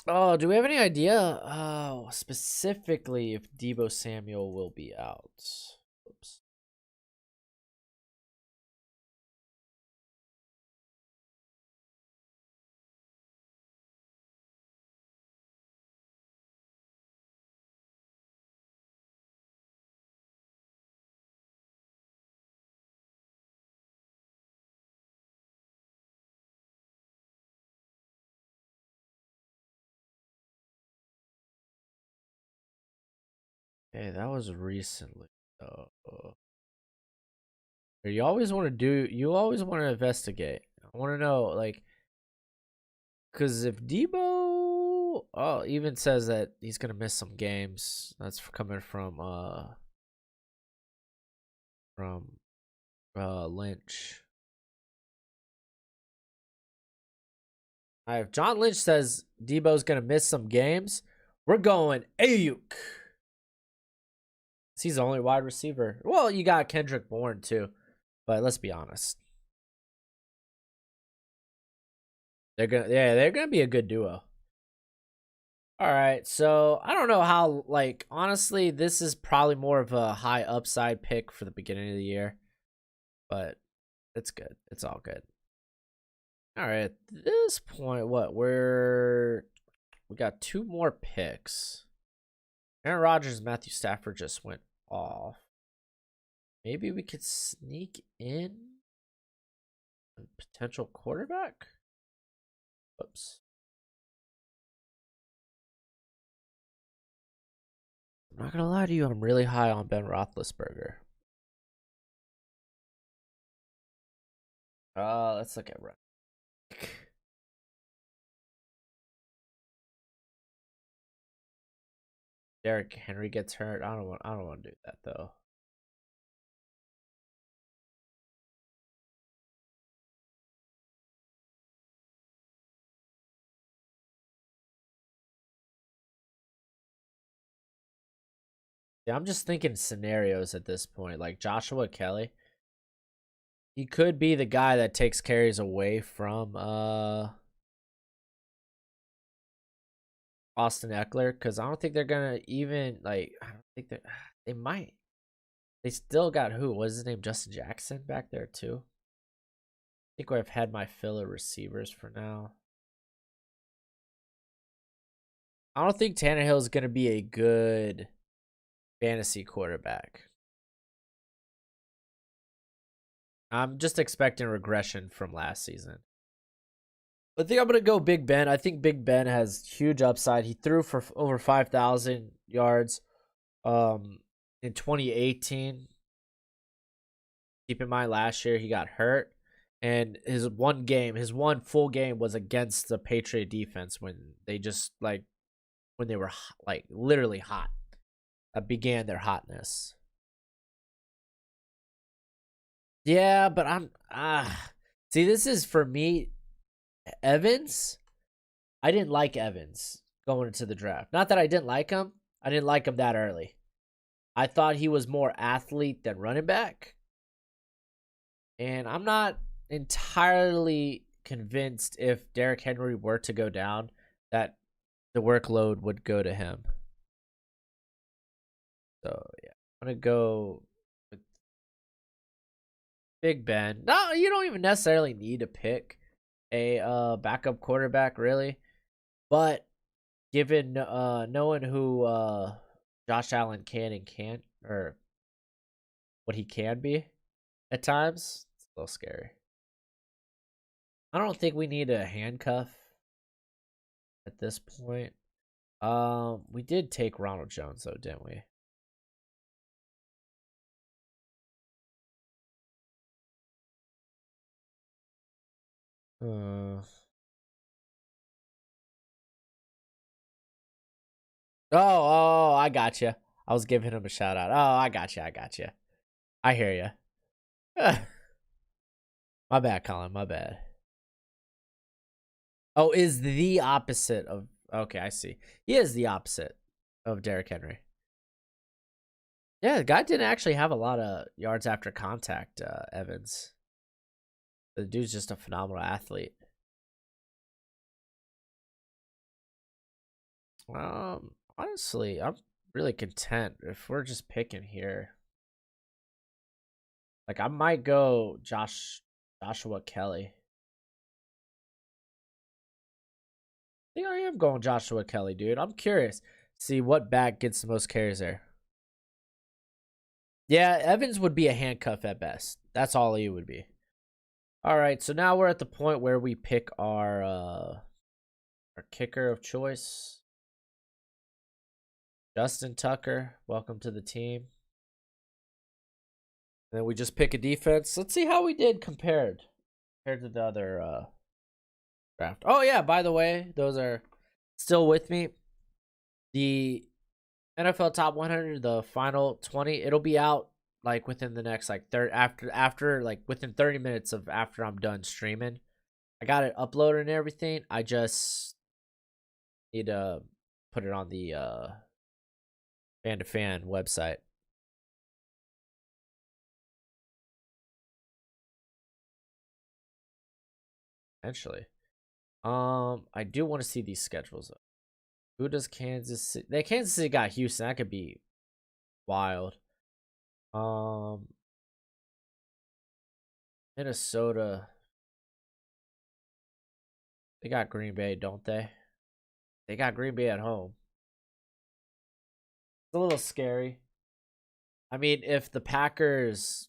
Oh, do we have any idea specifically if Deebo Samuel will be out? Oops. Hey, that was recently. You always want to you always want to investigate. I want to know, like, because if Debo, even says that he's gonna miss some games, that's coming from Lynch. If John Lynch says Debo's gonna miss some games, we're going Ayuk. He's the only wide receiver. Well, you got Kendrick Bourne too, but let's be honest. They're gonna be a good duo. All right, so I don't know how. Like, honestly, this is probably more of a high upside pick for the beginning of the year, but it's good. It's all good. All right, at this point, we got 2 more picks. Aaron Rodgers, Matthew Stafford just went off. Maybe we could sneak in a potential quarterback. Oops. I'm not gonna lie to you, I'm really high on Ben Roethlisberger. Let's look at run. Derrick Henry gets hurt. I don't want to do that though. Yeah, I'm just thinking scenarios at this point. Like Joshua Kelly, he could be the guy that takes carries away from Austin Eckler, because I don't think they're gonna even like. I don't think they might. They still got who? What is his name? Justin Jackson back there too. I think I've had my fill of receivers for now. I don't think Tannehill is gonna be a good fantasy quarterback. I'm just expecting regression from last season. I think I'm gonna go Big Ben. I think Big Ben has huge upside. He threw for over 5,000 yards in 2018. Keep in mind last year he got hurt, and his one full game was against the Patriot defense when they just when they were like literally hot. That began their hotness. Yeah, but I'm see, this is for me Evans. I didn't like Evans going into the draft. Not that I didn't like him. I didn't like him that early. I thought he was more athlete than running back. And I'm not entirely convinced if Derrick Henry were to go down that the workload would go to him. So, yeah. I'm going to go with Big Ben. No, you don't even necessarily need to pick a backup quarterback, really. But given knowing who Josh Allen can and can't, or what he can be at times, it's a little scary. I don't think we need a handcuff at this point. We did take Ronald Jones though, didn't we? Uh, Oh, I got you. I was giving him a shout out. Oh, I got you. I hear you. My bad, Colin. My bad. Oh, is the opposite of. Okay, I see. He is the opposite of Derrick Henry. Yeah, the guy didn't actually have a lot of yards after contact, Evans. The dude's just a phenomenal athlete. Honestly, I'm really content if we're just picking here. Like, I might go Joshua Kelly. I think I am going Joshua Kelly, dude. I'm curious. See what back gets the most carries there. Yeah, Evans would be a handcuff at best. That's all he would be. All right, so now we're at the point where we pick our kicker of choice. Dustin Tucker, welcome to the team. And then we just pick a defense. Let's see how we did compared to the other draft. Oh yeah, by the way, those are still with me. The NFL Top 100, the final 20, it'll be out like within the next like after like within 30 minutes of after I'm done streaming. I got it uploaded and everything. I just need to put it on the fan to fan website. Eventually. I do want to see these schedules though. Who does Kansas City? Kansas City got Houston. That could be wild. Minnesota. They got Green Bay, don't they? They got Green Bay at home. It's a little scary. I mean, if the Packers,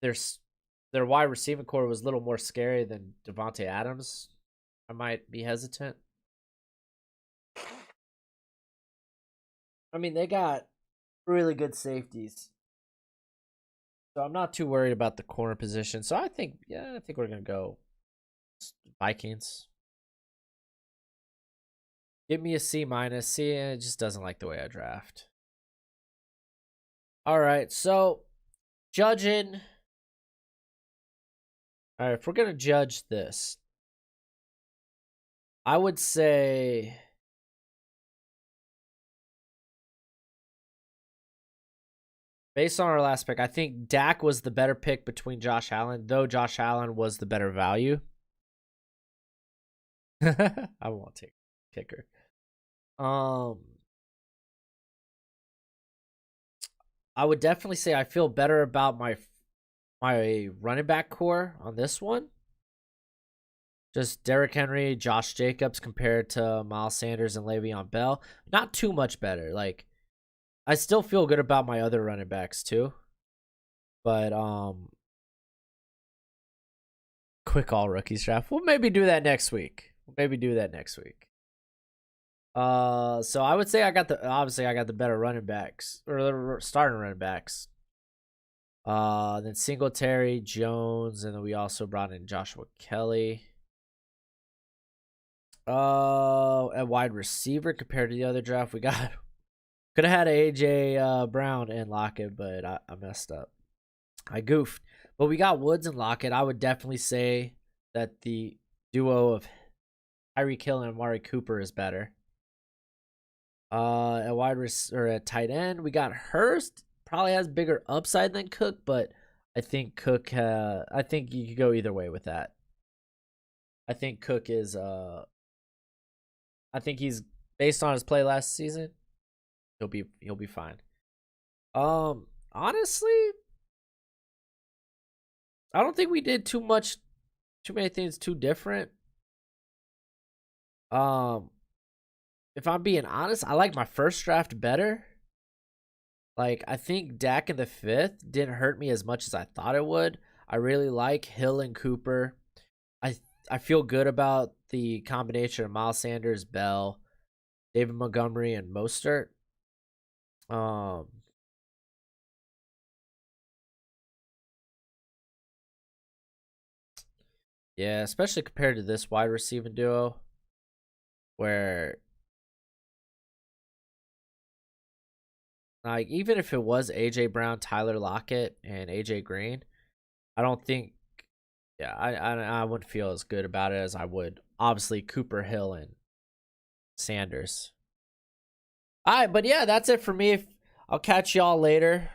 their wide receiving core was a little more scary than Devontae Adams, I might be hesitant. I mean, they got really good safeties. So I'm not too worried about the corner position. So I think we're gonna go Vikings. Give me a C minus. C, it just doesn't like the way I draft. All right, so judging. All right, if we're gonna judge this, I would say based on our last pick, I think Dak was the better pick between Josh Allen, though Josh Allen was the better value. I won't take kicker. I would definitely say I feel better about my running back core on this one. Just Derrick Henry, Josh Jacobs compared to Miles Sanders and Le'Veon Bell. Not too much better. Like, I still feel good about my other running backs too. But quick all rookies draft. We'll maybe do that next week. So I would say I got the better running backs or the starting running backs. Then Singletary, Jones, and then we also brought in Joshua Kelly. At wide receiver compared to the other draft, we got could have had AJ Brown and Lockett, but I messed up. I goofed. But we got Woods and Lockett. I would definitely say that the duo of Tyreek Hill and Amari Cooper is better. At tight end, we got Hurst. Probably has bigger upside than Cook, but I think Cook. I think you could go either way with that. I think Cook is. I think he's based on his play last season. He'll be fine. Honestly, I don't think we did too many things too different. If I'm being honest, I like my first draft better. Like, I think Dak in the 5th didn't hurt me as much as I thought it would. I really like Hill and Cooper. I feel good about the combination of Miles Sanders, Bell, David Montgomery, and Mostert. Yeah, especially compared to this wide receiving duo, where Like, even if it was AJ Brown, Tyler Lockett, and AJ Green, I don't think, yeah, I wouldn't feel as good about it as I would obviously Cooper Hill and Sanders. All right, but yeah, that's it for me. I'll catch y'all later.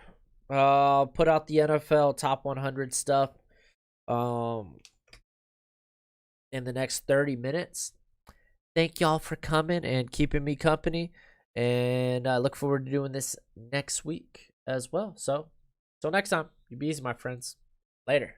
I'll put out the NFL top 100 stuff in the next 30 minutes. Thank y'all for coming and keeping me company. And I look forward to doing this next week as well. So, till next time, you be easy, my friends. Later.